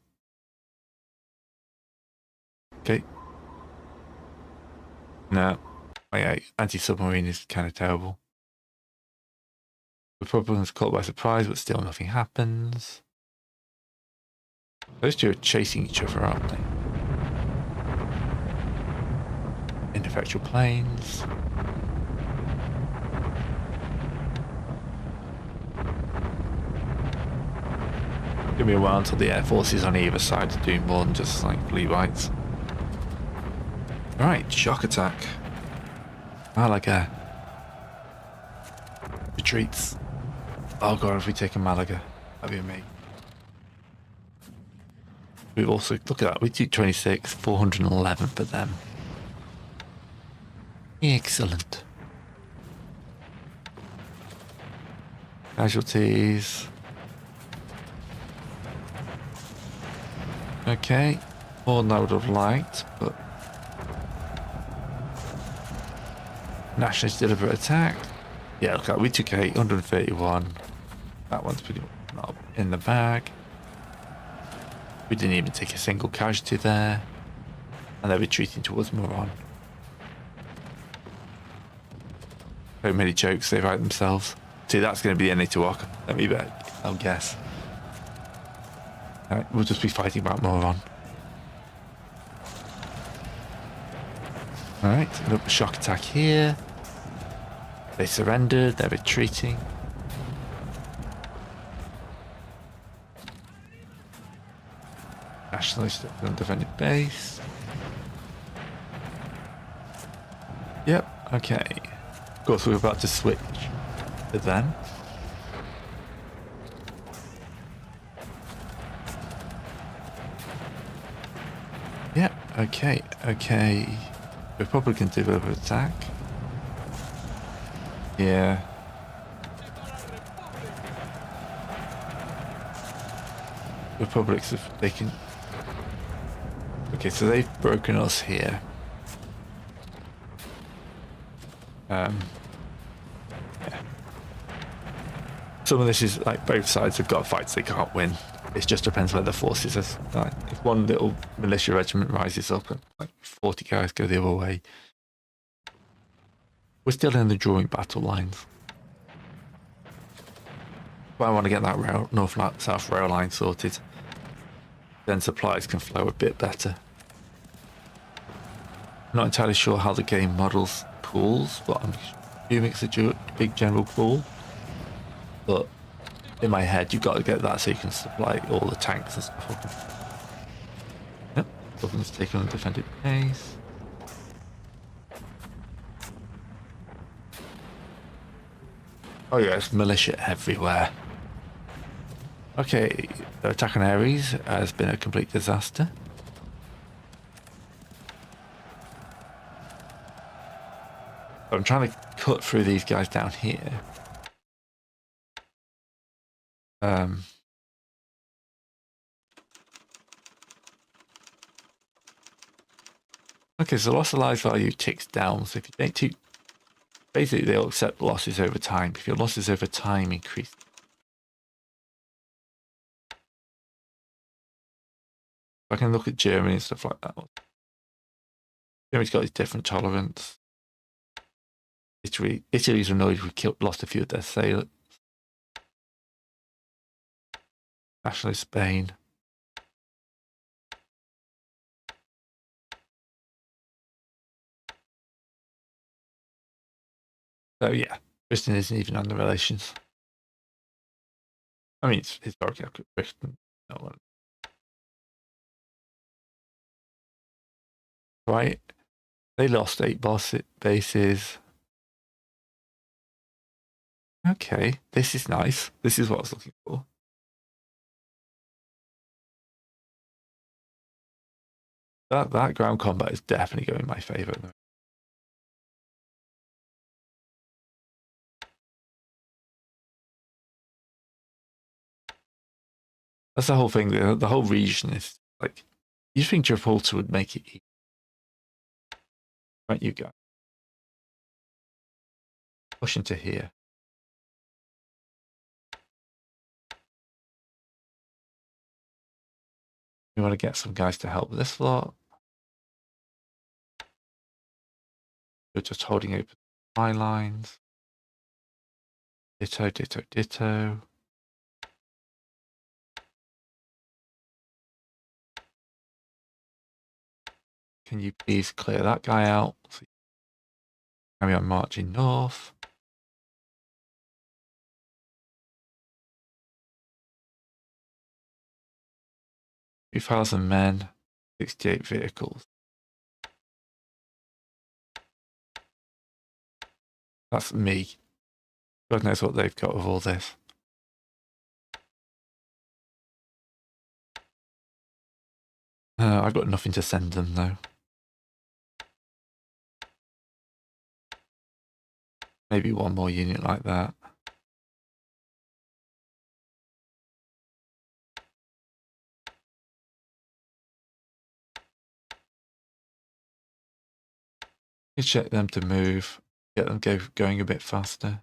Okay. No. My anti-submarine is kind of terrible. The problem is caught by surprise, but still nothing happens. Those two are chasing each other, aren't they? Ineffectual planes. Give me a while until the air forces on either side are doing more than just like blue whites. Right, shock attack. Malaga. Retreats. Oh god, if we take a Malaga, that'd be amazing. We've also, look at that, we took 26, 411 for them. Excellent. Casualties. Okay, more than I would have liked, but Nationalist deliberate attack. Yeah, look at, we took 831. That one's pretty much not in the bag. We didn't even take a single casualty there. And they're retreating towards Moron. So many jokes they write themselves. See, that's going to be the NA to walk. Let me bet. I'll guess. Alright, we'll just be fighting about Moron. Alright, another shock attack here. They surrendered, they're retreating. Nationalist undefended base. Yep, okay. Of course, we're about to switch to them. Yep, okay, okay. Republican deliver attack. Yeah. Republics have taken. Okay, so they've broken us here. Yeah. Some of this is like both sides have got fights they can't win. It just depends where the forces are. Like, if one little militia regiment rises up and like 40 guys go the other way, we're still in the drawing battle lines. But I want to get that rail, north-south rail line sorted. Then supplies can flow a bit better. I'm not entirely sure how the game models pools, but I'm assuming it's a big general pool. But in my head, you've got to get that so you can supply all the tanks and stuff. Yep, Dublin's taken on defended base. Oh yeah, it's militia everywhere. Okay, the attack on Ares has been a complete disaster. I'm trying to cut through these guys down here. Okay, so loss of life value ticks down. So if you take two, basically they'll accept losses over time. If your losses over time increase. I can look at Germany and stuff like that. Germany's got a different tolerance. Italy's annoyed we lost a few of their sailors. Actually, Spain. So yeah, Britain isn't even on the relations. I mean, it's historically Britain. No one. Right, they lost 8 bases. Okay, this is nice. This is what I was looking for. That ground combat is definitely going in my favour. That's the whole thing. The whole region is like, you think Gibraltar would make it easy. Right, you go. Push into here. We want to get some guys to help with this lot. We're just holding open my lines. Ditto, ditto, ditto. Can you please clear that guy out? So carry on marching north. $2,000 men, 68 vehicles. That's me. God knows what they've got with all this. I've got nothing to send them, though. Maybe one more unit like that. You check them to move, get them going a bit faster.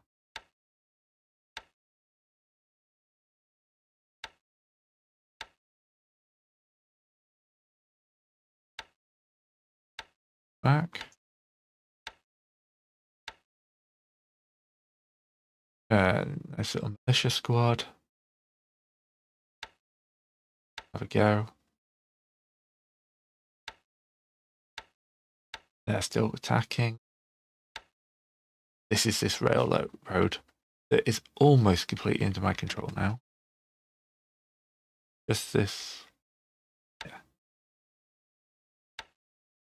Back. Nice little militia squad. Have a go. They're still attacking. This is this railroad that is almost completely under my control now. Just this. Yeah.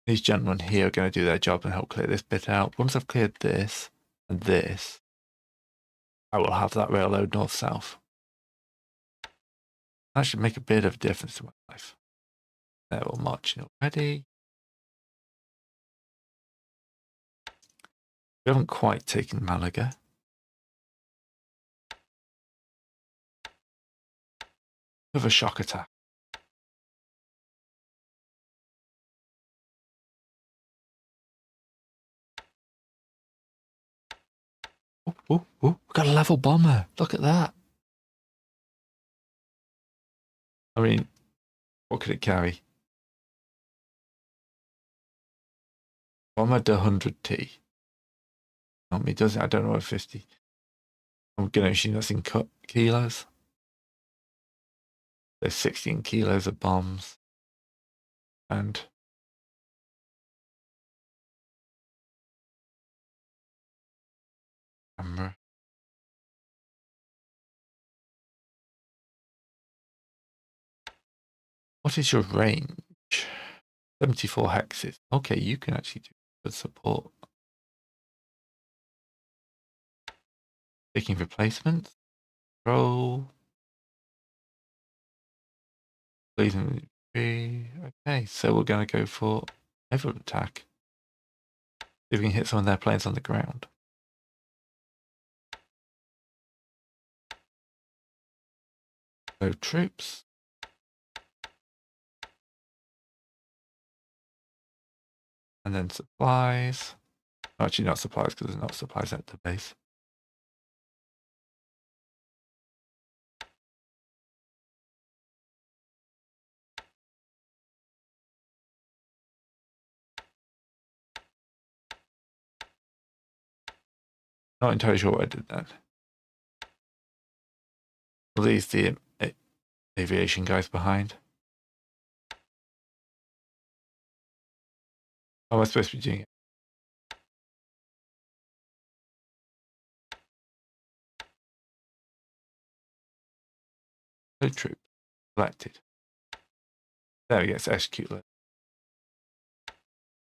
These gentlemen here are going to do their job and help clear this bit out. Once I've cleared this and this, I will have that railroad north-south. That should make a bit of a difference to my life. They're all marching already. We haven't quite taken Malaga. With a shock attack. Oh, we've got a level bomber. Look at that. I mean, what could it carry? Bomber to 100T. Not me, does it? I don't know what 50. I'm going to assume that's in kilos. There's 16 kilos of bombs. And camera. What is your range? 74 hexes. Okay, you can actually do good support. Taking replacements. Roll. Blazing. Okay, so we're going to go for naval attack. See if we can hit some of their planes on the ground. So troops. And then supplies. Actually, not supplies because there's not supplies at the base. Not entirely sure what I did then. Are these the aviation guys behind? How am I supposed to be doing it? No troop. Selected. There we go, it's execute list.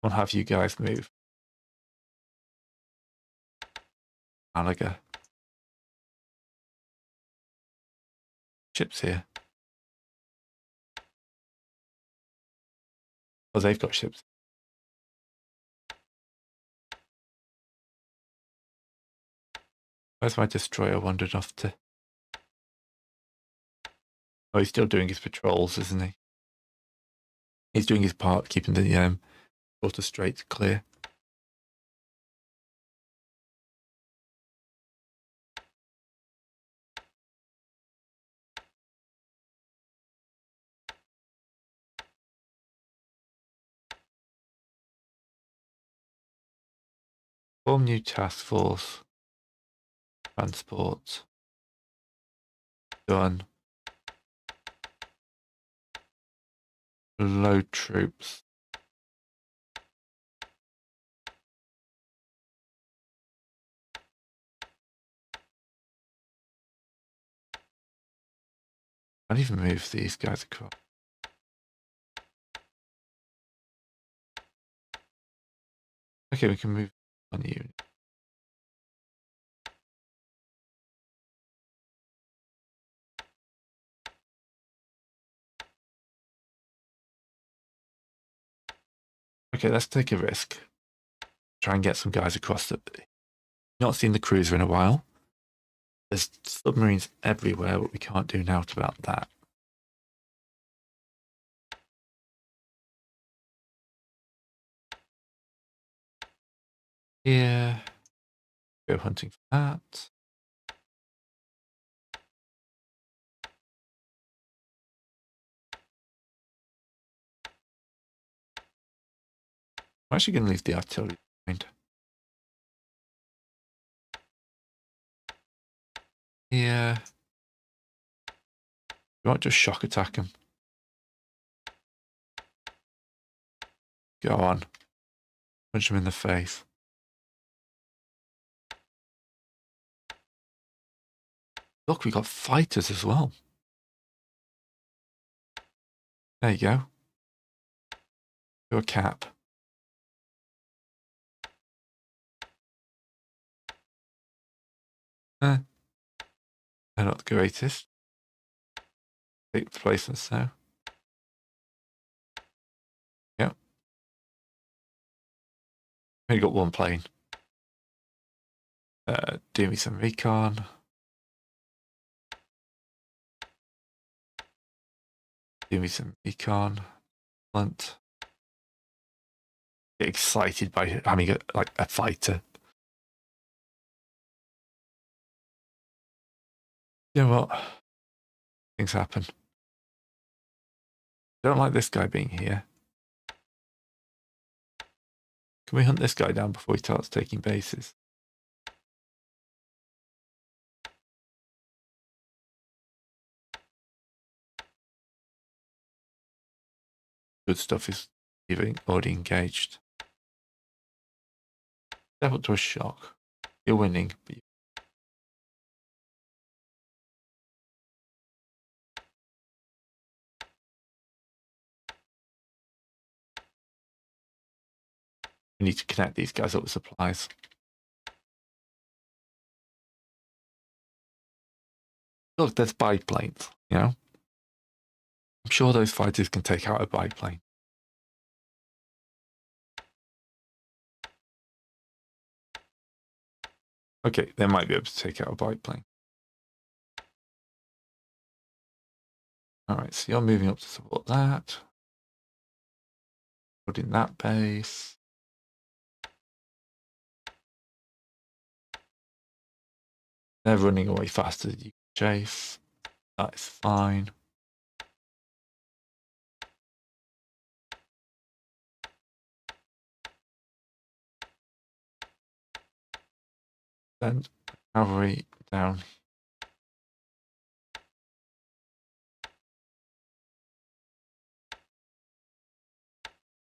I'll have you guys move. Malaga. Ships here. Oh, they've got ships. Where's my destroyer wandered off to? Oh, he's still doing his patrols, isn't he? He's doing his part, keeping the water straits clear. Form new task force. Transport. Done. Load troops. I'll even move these guys across. Okay, we can move on you. Okay, let's take a risk. Try and get some guys across the... Not seen the cruiser in a while. There's submarines everywhere, but we can't do naught about that. Here. Go hunting for that. I'm actually going to leave the artillery behind. Here. We won't just shock attack him. Go on. Punch him in the face. Look, we got fighters as well. There you go. Do a cap. They're not the greatest. Take replacements now. Yep. Only got one plane. Do me some recon. Do me some recon. Excellent. Get excited by having a fighter. You know what? Things happen. Don't like this guy being here. Can we hunt this guy down before he starts taking bases? Good stuff is already engaged. Devil to a shock. You're winning. But we need to connect these guys up with supplies. Look, there's biplanes, you know? I'm sure those fighters can take out a biplane. Okay, they might be able to take out a biplane. Alright, so you're moving up to support that. Building that base. They're running away faster than you can chase. That is fine. Send cavalry down.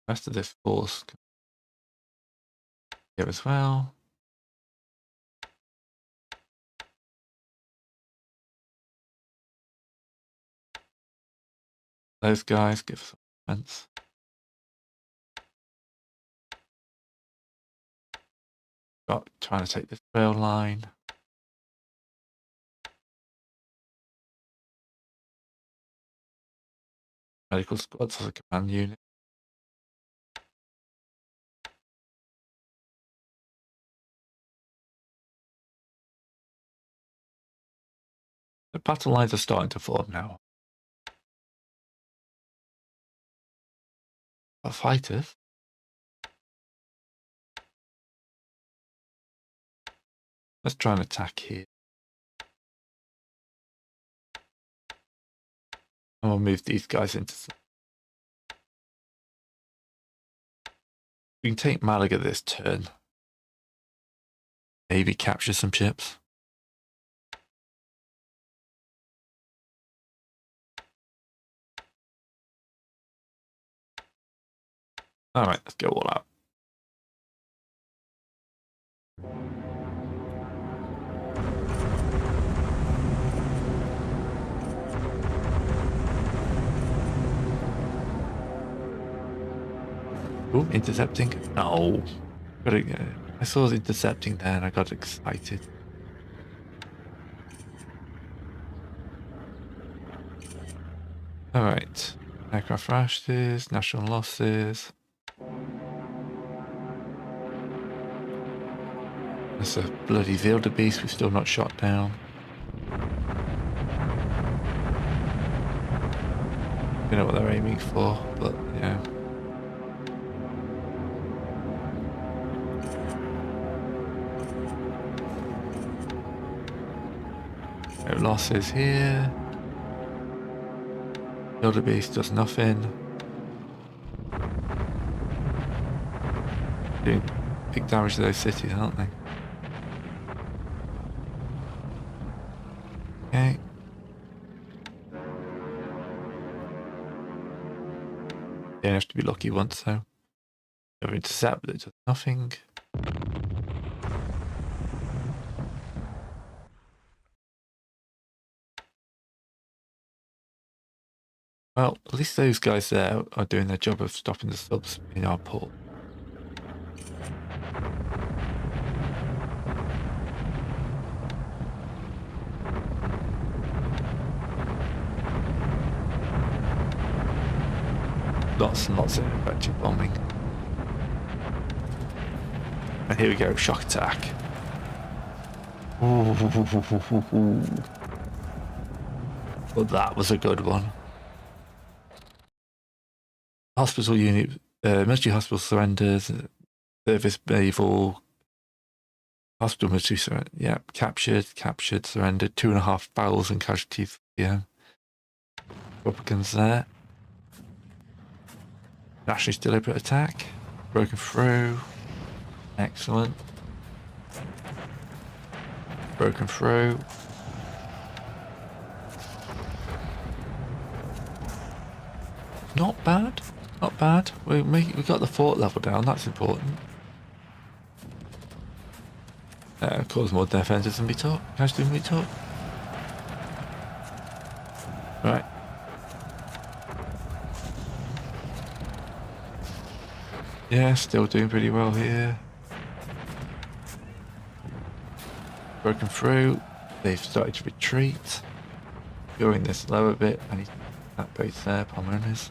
The rest of this force here as well. Those guys give some defense. Got trying to take this rail line. Medical squads as a command unit. The battle lines are starting to form now. Our fighters. Let's try and attack here. And we'll move these guys into some... We can take Malaga this turn. Maybe capture some ships. Alright, let's go all out. Oh, intercepting. No. I saw it intercepting there and I got excited. Alright. Aircraft rashes, national losses. That's a bloody wildebeest we've still not shot down. Don't know what they're aiming for, but yeah. No losses here. Wildebeest does nothing. Doing big damage to those cities, aren't they? Okay. Don't have to be lucky once though. Never intercept, but it does nothing. Well, at least those guys there are doing their job of stopping the subs in our port. Lots and lots of effective bombing. And here we go, shock attack. Ooh. Well, that was a good one. Hospital unit, military hospital surrenders, service naval, hospital military surrender, yeah, captured, surrendered, 2,500 casualties, yeah. Republicans there. Nationalist deliberate attack, broken through, excellent. Broken through. Not bad, not bad. We got the fort level down, that's important. Cause more defenses than we took, casualties than we took. Right. Yeah, still doing pretty well here. Broken through. They've started to retreat. Going this low a bit. I need that base there, Palmerones.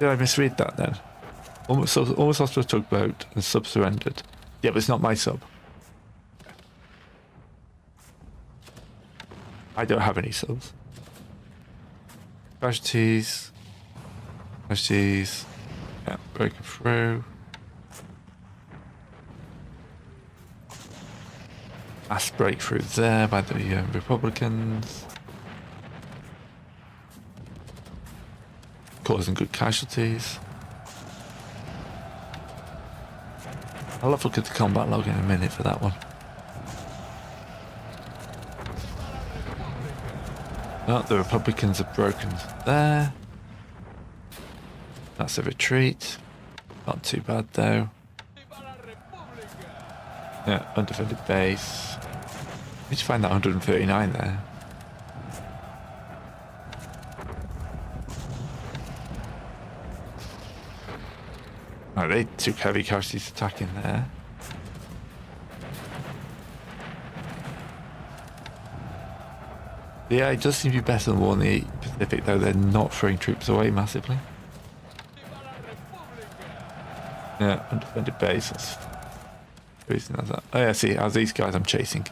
Did I misread that then? Almost lost to a tugboat and sub surrendered. Yeah, but it's not my sub. I don't have any subs. Casualties. Casualties. Yeah, breaking through. Mass breakthrough there by the Republicans. Causing good casualties. I'll have a look at the combat log in a minute for that one. Oh, the Republicans are broken there. That's a retreat. Not too bad though. Yeah, undefended base. We need to find that 139 there. Oh, they took heavy casualties attacking there. Yeah, it does seem to be better than war in the Pacific, though they're not throwing troops away massively. Yeah, undefended base. That's reason as that. Oh yeah, see, as these guys I'm chasing.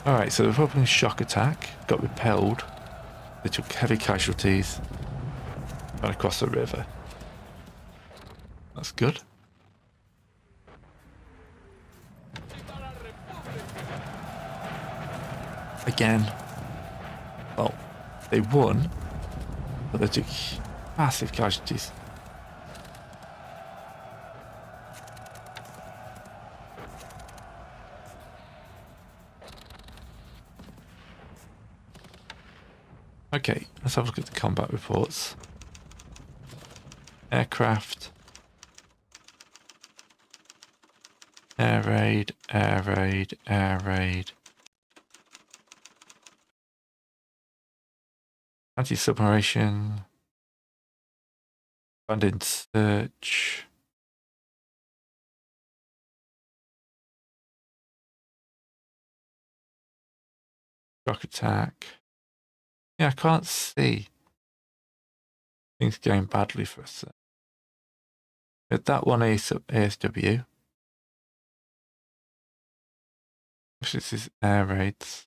Alright, so the Republican shock attack got repelled. They took heavy casualties. Ran across the river. That's good. Again. Well, they won, but they took massive casualties. Okay, let's have a look at the combat reports. Aircraft. Air raid, air raid, air raid. Anti-submarine. Abandoned search. Shock attack. Yeah, I can't see. Things going badly for us. But that one ASW. This is air raids.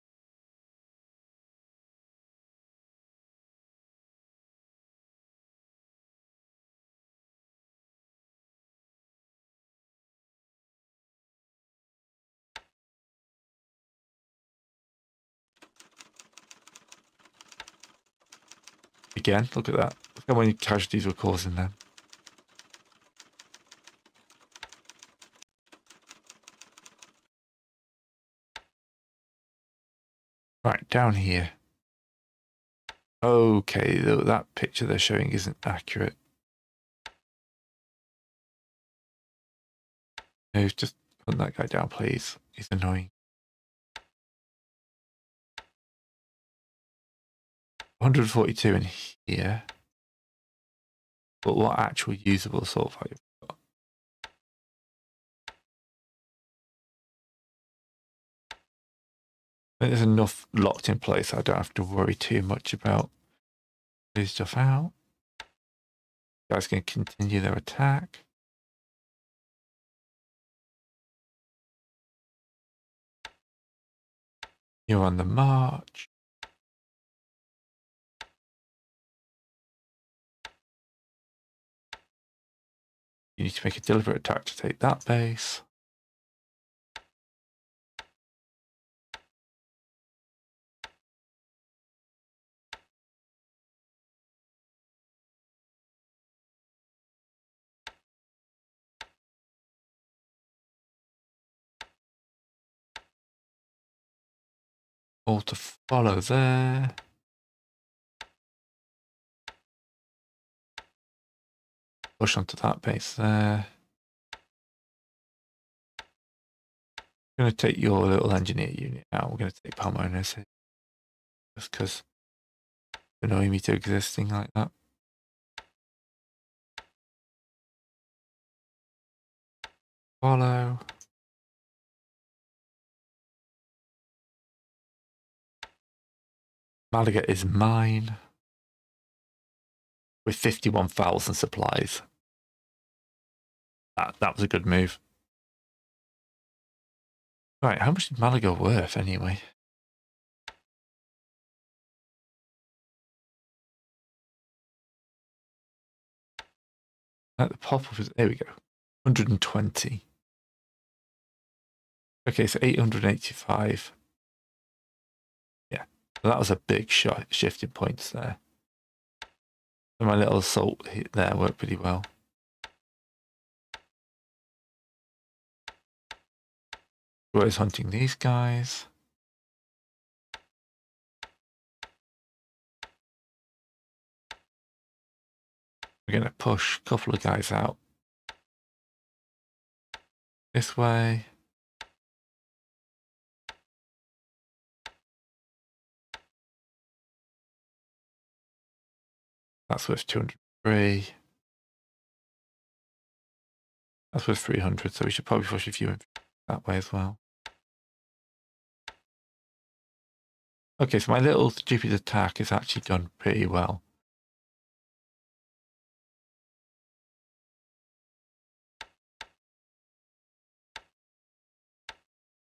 Again, look at that. Look how many casualties we're causing them. Right, down here. Okay, that picture they're showing isn't accurate. No, just put that guy down, please. He's annoying. 142 in here. But what actual usable assault value have we got? There's enough locked in place. I don't have to worry too much about this stuff out. Guys can continue their attack. You're on the march. You need to make a deliberate attack to take that base. All to follow there. Push onto that base there. I'm going to take your little engineer unit out. We're going to take Palmones here. Just because it's annoying me to existing like that. Follow. Malaga is mine. With 51,000 supplies. That was a good move. Right, how much is Malaga worth anyway? At the pop-up is, there we go, 120. Okay, so 885. Yeah, so that was a big shift in points there. So my little assault hit there worked pretty well. Where's hunting these guys? We're going to push a couple of guys out this way. That's worth 203. That's worth 300, so we should probably push a few that way as well. Okay, so my little stupid attack has actually done pretty well.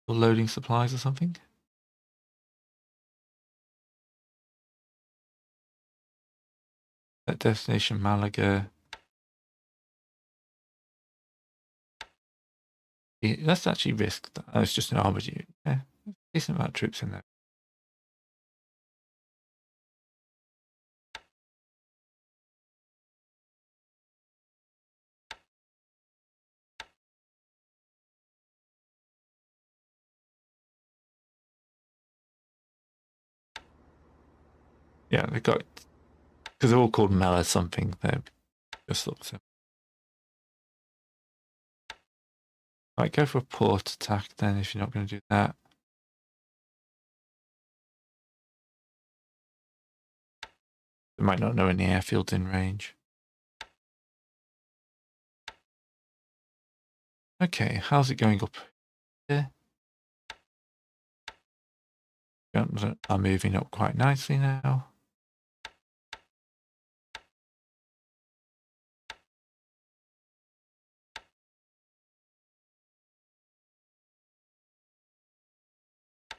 Loading supplies or something? At destination Malaga. Yeah, let's actually risk that. Oh, it's just an armored unit. Yeah, decent amount of troops in there. Yeah, they got, because they're all called Mela something. They're just looks. Right, go for a port attack then if you're not going to do that. They might not know any airfields in range. Okay, how's it going up here? Guns are moving up quite nicely now.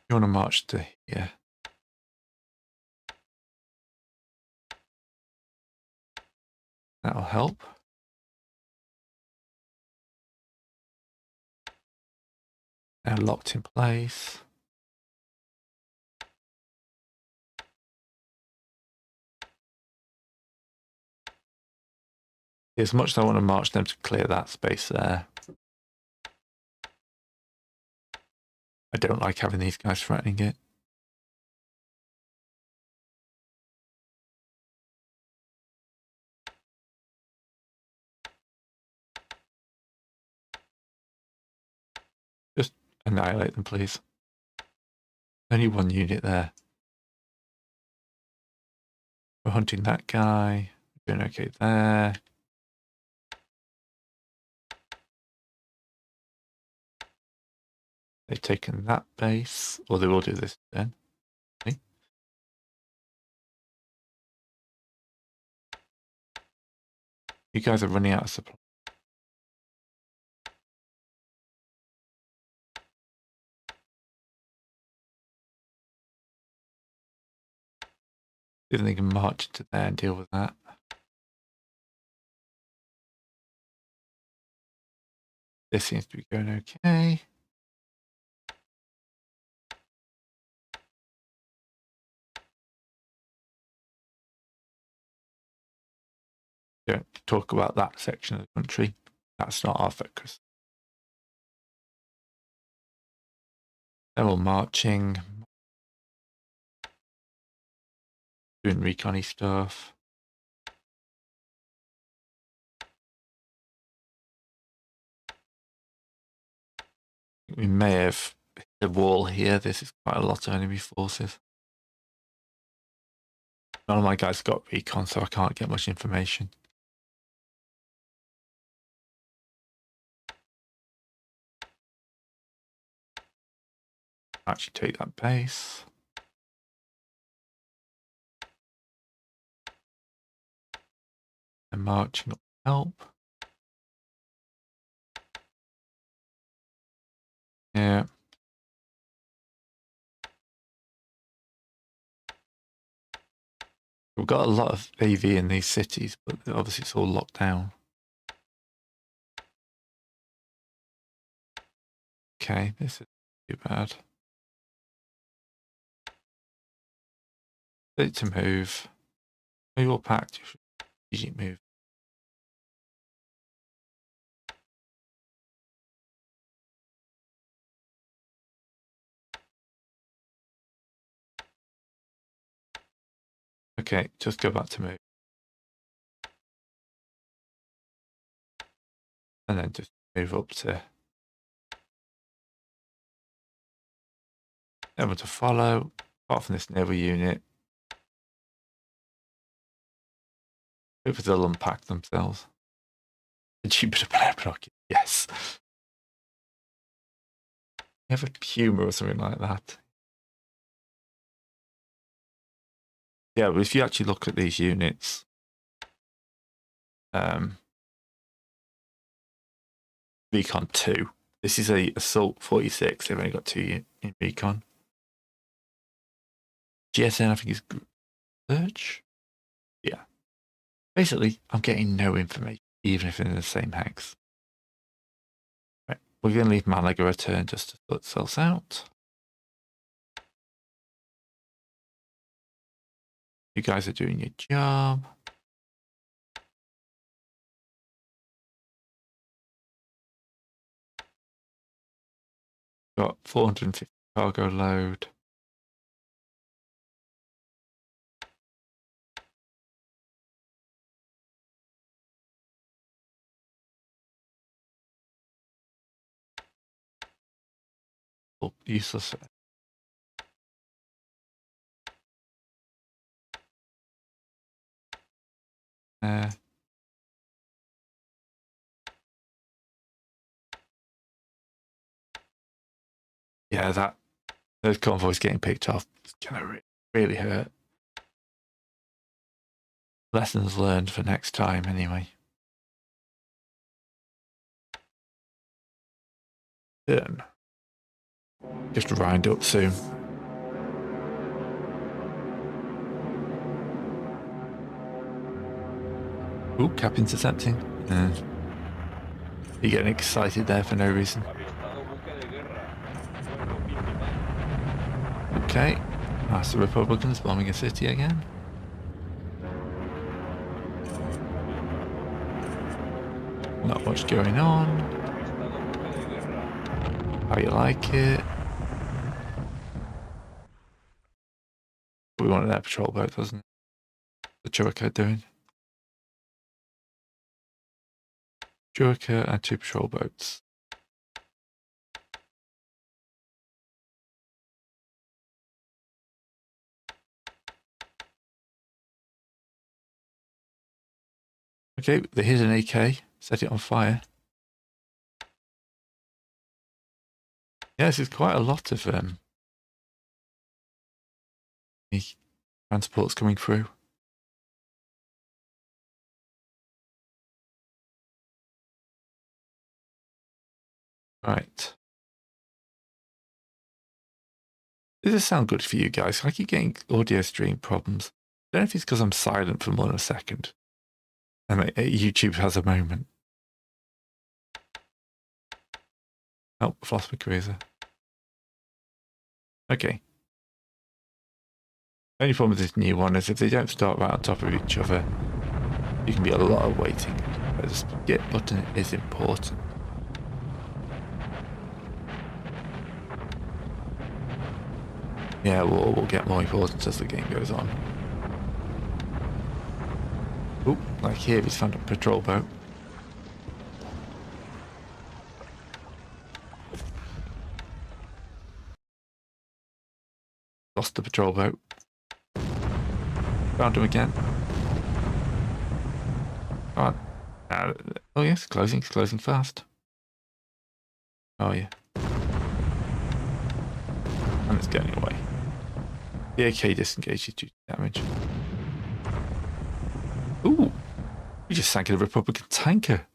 You want to march to here. That'll help. Now locked in place. As much as I want to march them to clear that space there, I don't like having these guys threatening it. Just annihilate them, please. Only one unit there. We're hunting that guy. We're doing okay there. They've taken that base, or they will do this then. Okay. You guys are running out of supply. See if they can march into there and deal with that. This seems to be going okay. Don't talk about that section of the country. That's not our focus. They're all marching. Doing recon-y stuff. We may have hit a wall here. This is quite a lot of enemy forces. None of my guys got recon, so I can't get much information. Actually take that base. And marching up help. Yeah. We've got a lot of AV in these cities, but obviously it's all locked down. Okay, this is too bad. Ready to move. Move or packed. Easy move. Okay, just go back to move. And then just move up to everyone to follow, apart from this naval unit. Hopefully they'll unpack themselves. The Jupiter Planet rocket, yes. You have a Puma or something like that. Yeah, but if you actually look at these units, Recon 2. This is a Assault 46. They've only got 2 in Recon. GSN, I think, is Search. Yeah. Basically, I'm getting no information, even if they're in the same hex. Right. We're going to leave Malaga a turn just to sort itself out. You guys are doing your job. Got 450 cargo load. Oh, useless. Yeah, those convoys getting picked off is gonna really hurt. Lessons learned for next time, anyway. Just wind up soon. Ooh, cap intercepting. You're getting excited there for no reason. Okay. That's the Republicans bombing a city again. Not much going on. How you like it? We wanted that patrol boat, wasn't it? The Churka doing. Churka and 2 patrol boats. Okay, they hit an AK, set it on fire. Yes, it's quite a lot of transports coming through. Right. Does this sound good for you guys? I keep getting audio stream problems. I don't know if it's because I'm silent for more than a second. And YouTube has a moment. Oh, I've lost my cruiser. Okay. The only problem with this new one is if they don't start right on top of each other, you can be a lot of waiting. But the skip button is important. Yeah, we'll get more important as the game goes on. Oh, like here, he's found a patrol boat. Lost the patrol boat. Found him again. Come on. Oh yes, it's closing fast. Oh yeah. And it's getting away. The AK disengages due to damage. Ooh! We just sank a Republican tanker.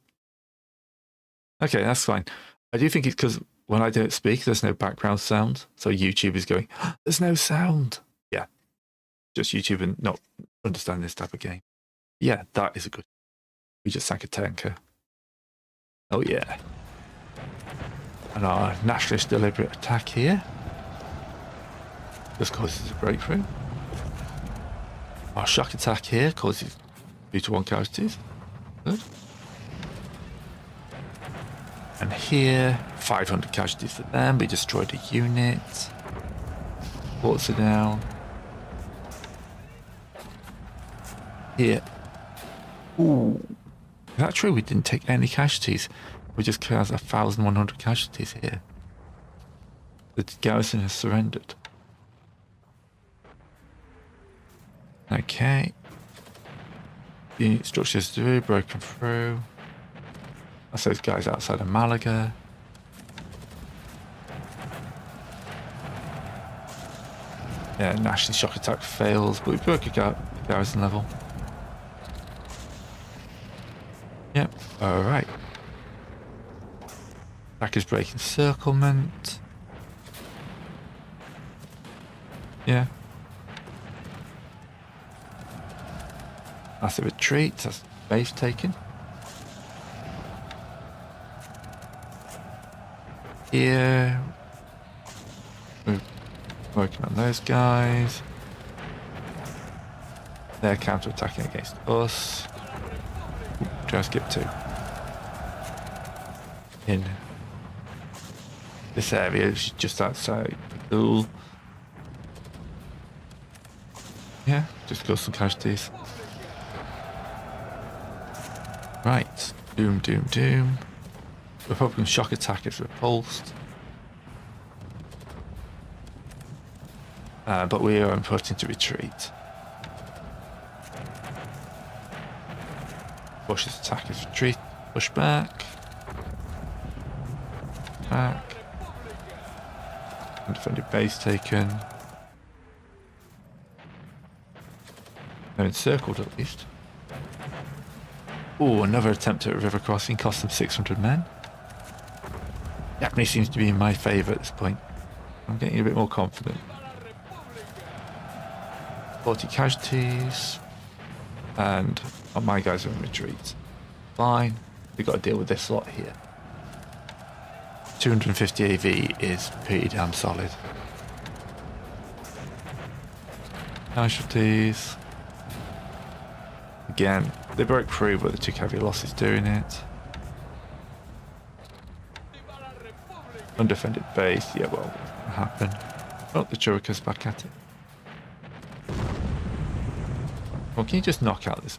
Okay, that's fine. I do think it's because when I don't speak, there's no background sound. So YouTube is going, there's no sound. Yeah. Just YouTube and not understand this type of game. Yeah, that is a good. We just sank a tanker. Oh yeah. And our nationalist deliberate attack here just causes a breakthrough. Our shock attack here causes 2 to 1 casualties. Good. And here, 500 casualties for them. We destroyed a unit. Ports are down. Here. Ooh. Is that true? We didn't take any casualties. We just caused 1,100 casualties here. The garrison has surrendered. Okay. Unit structures through, broken through. That's those guys outside of Malaga. Yeah, national shock attack fails, but we broke a garrison level. Yep, alright. Attackers break encirclement. Yeah. That's a retreat, that's base taken. Here. We're working on those guys. They're counter-attacking against us. Try to skip 2. In this area, is just outside the pool. Yeah, just got some casualties. Right, doom, doom, doom. Republican shock attack is repulsed. But we are put into retreat. Bush's attack is retreat. Push back. Back. Undefended base taken. They're encircled at least. Oh, another attempt at a river crossing cost them 600 men. Japanese seems to be in my favour at this point. I'm getting a bit more confident. 40 casualties. And Oh, my guys are in retreat. Fine. We've got to deal with this lot here. 250 AV is pretty damn solid. Casualties. Again, they broke through, but they took heavy losses doing it. Undefended base. Yeah, well, what happened? Oh, the Churika's back at it. Well, can you just knock out this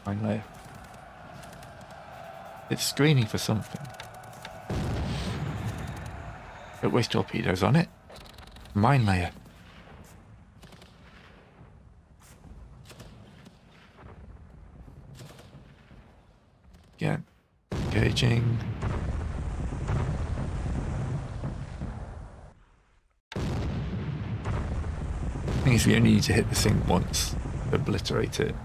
mine layer? It's screening for something. Don't waste torpedoes on it. Mine layer. Again. Engaging. Thing is, we only need to hit this thing once to obliterate it.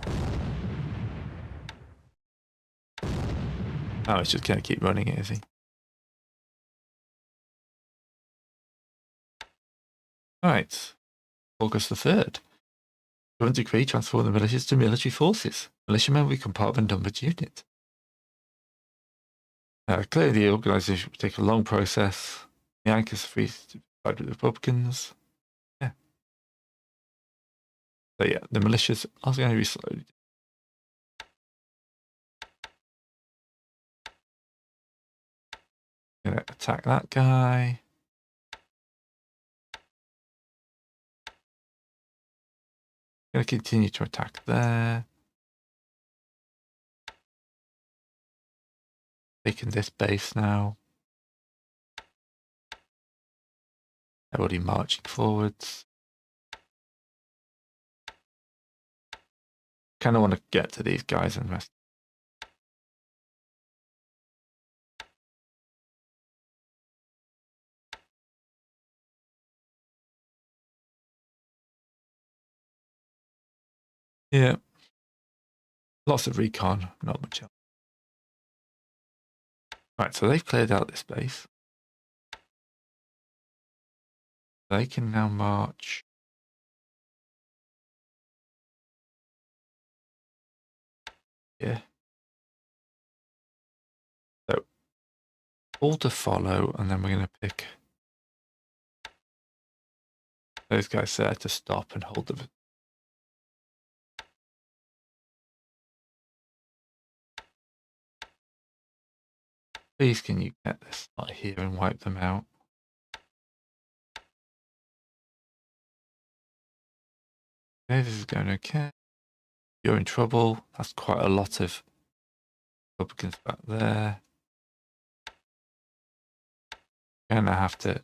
Oh, it's just going to keep running it, is he? Alright. August the 3rd. Current decree transform the militias to military forces. Militiamen will become part of a numbered unit. Clearly, the organisation will take a long process. The anchors are free to side with the Republicans. Yeah. So yeah, the militias are going to be slowly. Gonna attack that guy. Gonna continue to attack there. Taking this base now. They're already marching forwards. Kind of want to get to these guys and rest. Yeah. Lots of recon, not much else. Right, so they've cleared out this base. They can now march. Yeah. So, all to follow, and then we're going to pick those guys there to stop and hold them. Please, can you get this lot here and wipe them out? Okay, this is going okay. You're in trouble. That's quite a lot of Republicans back there. Gonna have to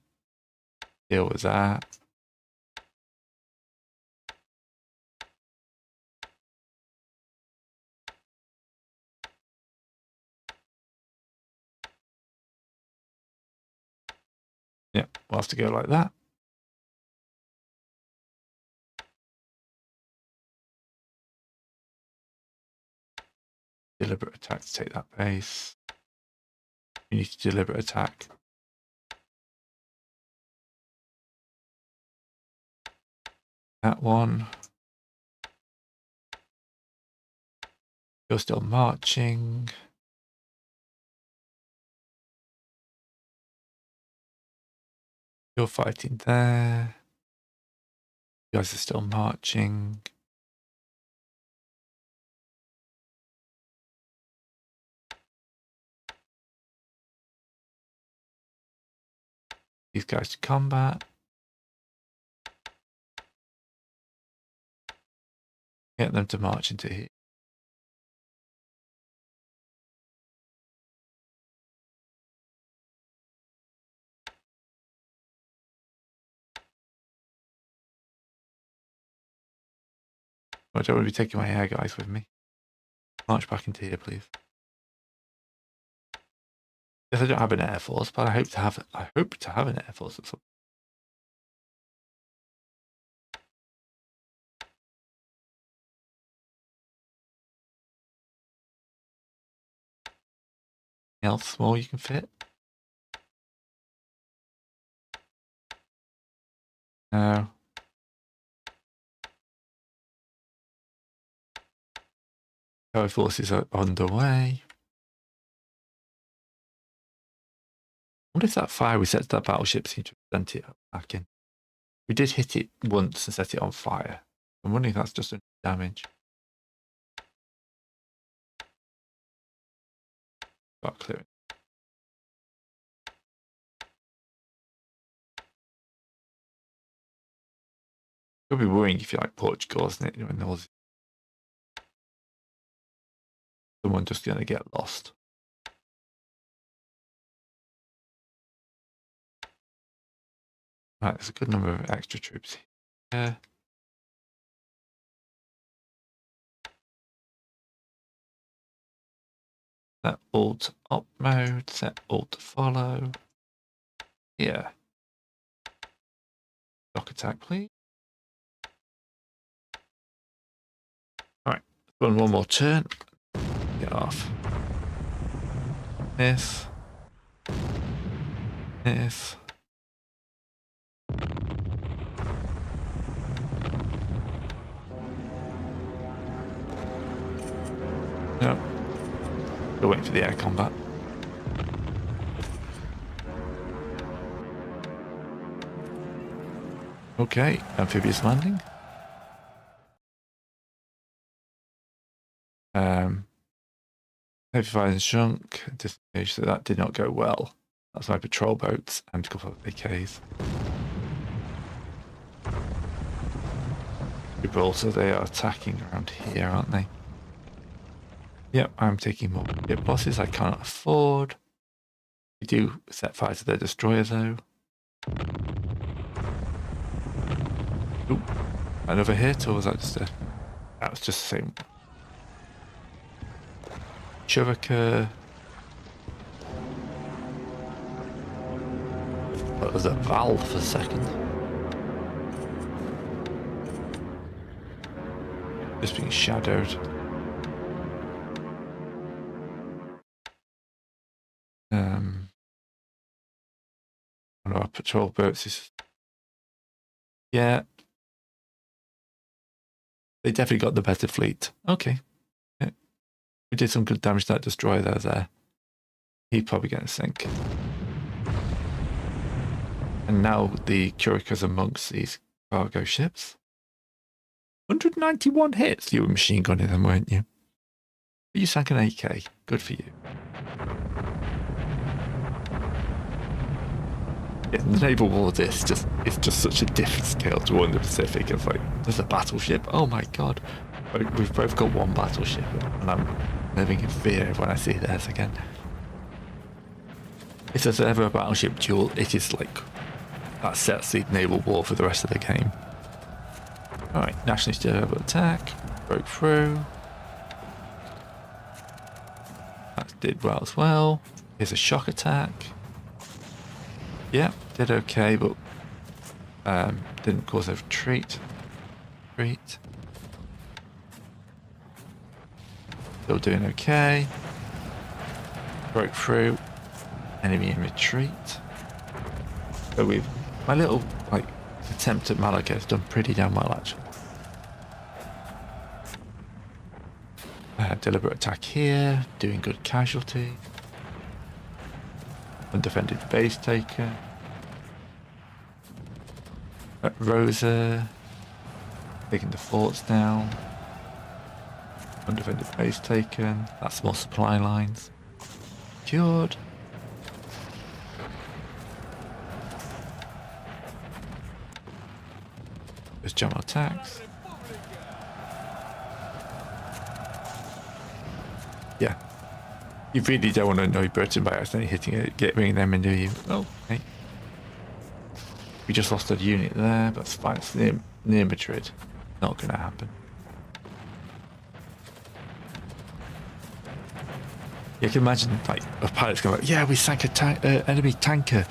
deal with that. Yeah, we'll have to go like that. Deliberate attack to take that base. You need to deliberate attack. That one. You're still marching. You're fighting there. You guys are still marching. These guys to combat. Get them to march into here. I don't want to be taking my air guys with me. March back into here, please. Yes, I don't have an air force, but I hope to have an air force at some. Anything else small you can fit? No. Air forces are underway. I wonder if that fire we set to that battleship seemed to have sent it back in. We did hit it once and set it on fire. I'm wondering if that's just a damage. Got clearing. Could be worrying if you like Portugal, isn't it? When there's someone just going to get lost. Right, there's a good number of extra troops here. Set alt op mode, set alt to follow. Here. Shock attack, please. Alright, run one more turn. Get off. This. This. No. Still waiting for the air combat. Okay, amphibious landing. Heavy fire and shrunk. Disengage, so that did not go well. That's my patrol boats and a couple of AKs. Gibraltar, they are attacking around here, aren't they? Yep, I'm taking more ship bosses I cannot afford. We do set fire to their destroyer though. Ooh, another hit, or was that just a... That was just the same. Churaka. That was a valve for a second. Just being shadowed. One of our patrol boats is... Yeah. They definitely got the better fleet. Okay. Yeah. We did some good damage to that destroyer there. He's probably going to sink. And now the Curica's amongst these cargo ships. 191 hits. You were machine gunning them, weren't you? But you sank an AK. Good for you. Yeah, the naval war of this it's just such a different scale to one in the Pacific. It's like there's a battleship. Oh my god. We've both got one battleship and I'm living in fear when I see theirs again. If there's ever a battleship duel, it is like that sets the naval war for the rest of the game. Alright, nationalist aerial attack, broke through. That did well as well. Here's a shock attack. Yeah, did okay, but didn't cause a retreat. Still doing okay. Broke through. Enemy in retreat. So my little attempt at Malaga has done pretty damn well actually. Deliberate attack here, doing good casualty. Undefended base taken. Rosa taking the forts down. Undefended base taken. That's more supply lines. Cured. There's German attacks. Yeah. You really don't want to annoy Britain by accidentally hitting it, getting them into you. Oh, okay. We just lost a unit there, but it's fine. It's near Madrid. Not going to happen. You can imagine, a pilot's going like, yeah, we sank a enemy tanker.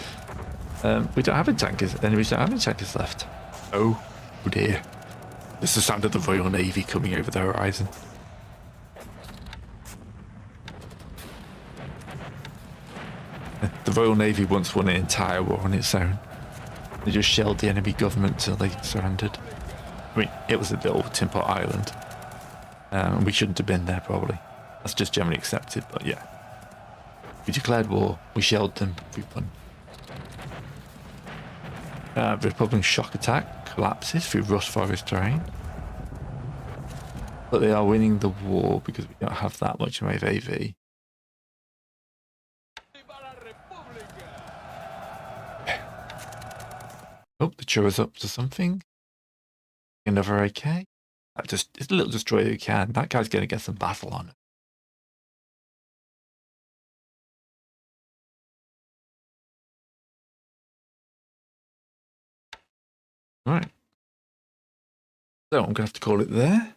We don't have any tankers. Enemies don't have any tankers left. Oh dear. This is the sound of the Royal Navy coming over the horizon. The Royal Navy once won an entire war on its own. They just shelled the enemy government till they surrendered. I mean, it was a little tin pot island. We shouldn't have been there, probably. That's just generally accepted, but yeah. We declared war. We shelled them. We won. Republican shock attack collapses through rust forest terrain. But they are winning the war because we don't have that much in way of AV. Oh, the Chura's up to something. Another AK. It's a little destroyer who can. That guy's going to get some battle on it. Right. So I'm going to have to call it there.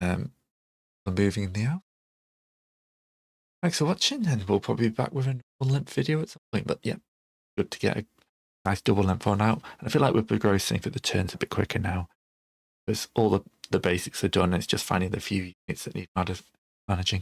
I'm moving now. Thanks for watching, and we'll probably be back with a double-length video at some point. But yeah, good to get a nice double-length one out. And I feel like we're progressing for the turns a bit quicker now. Because all the basics are done, and it's just finding the few units that need managing.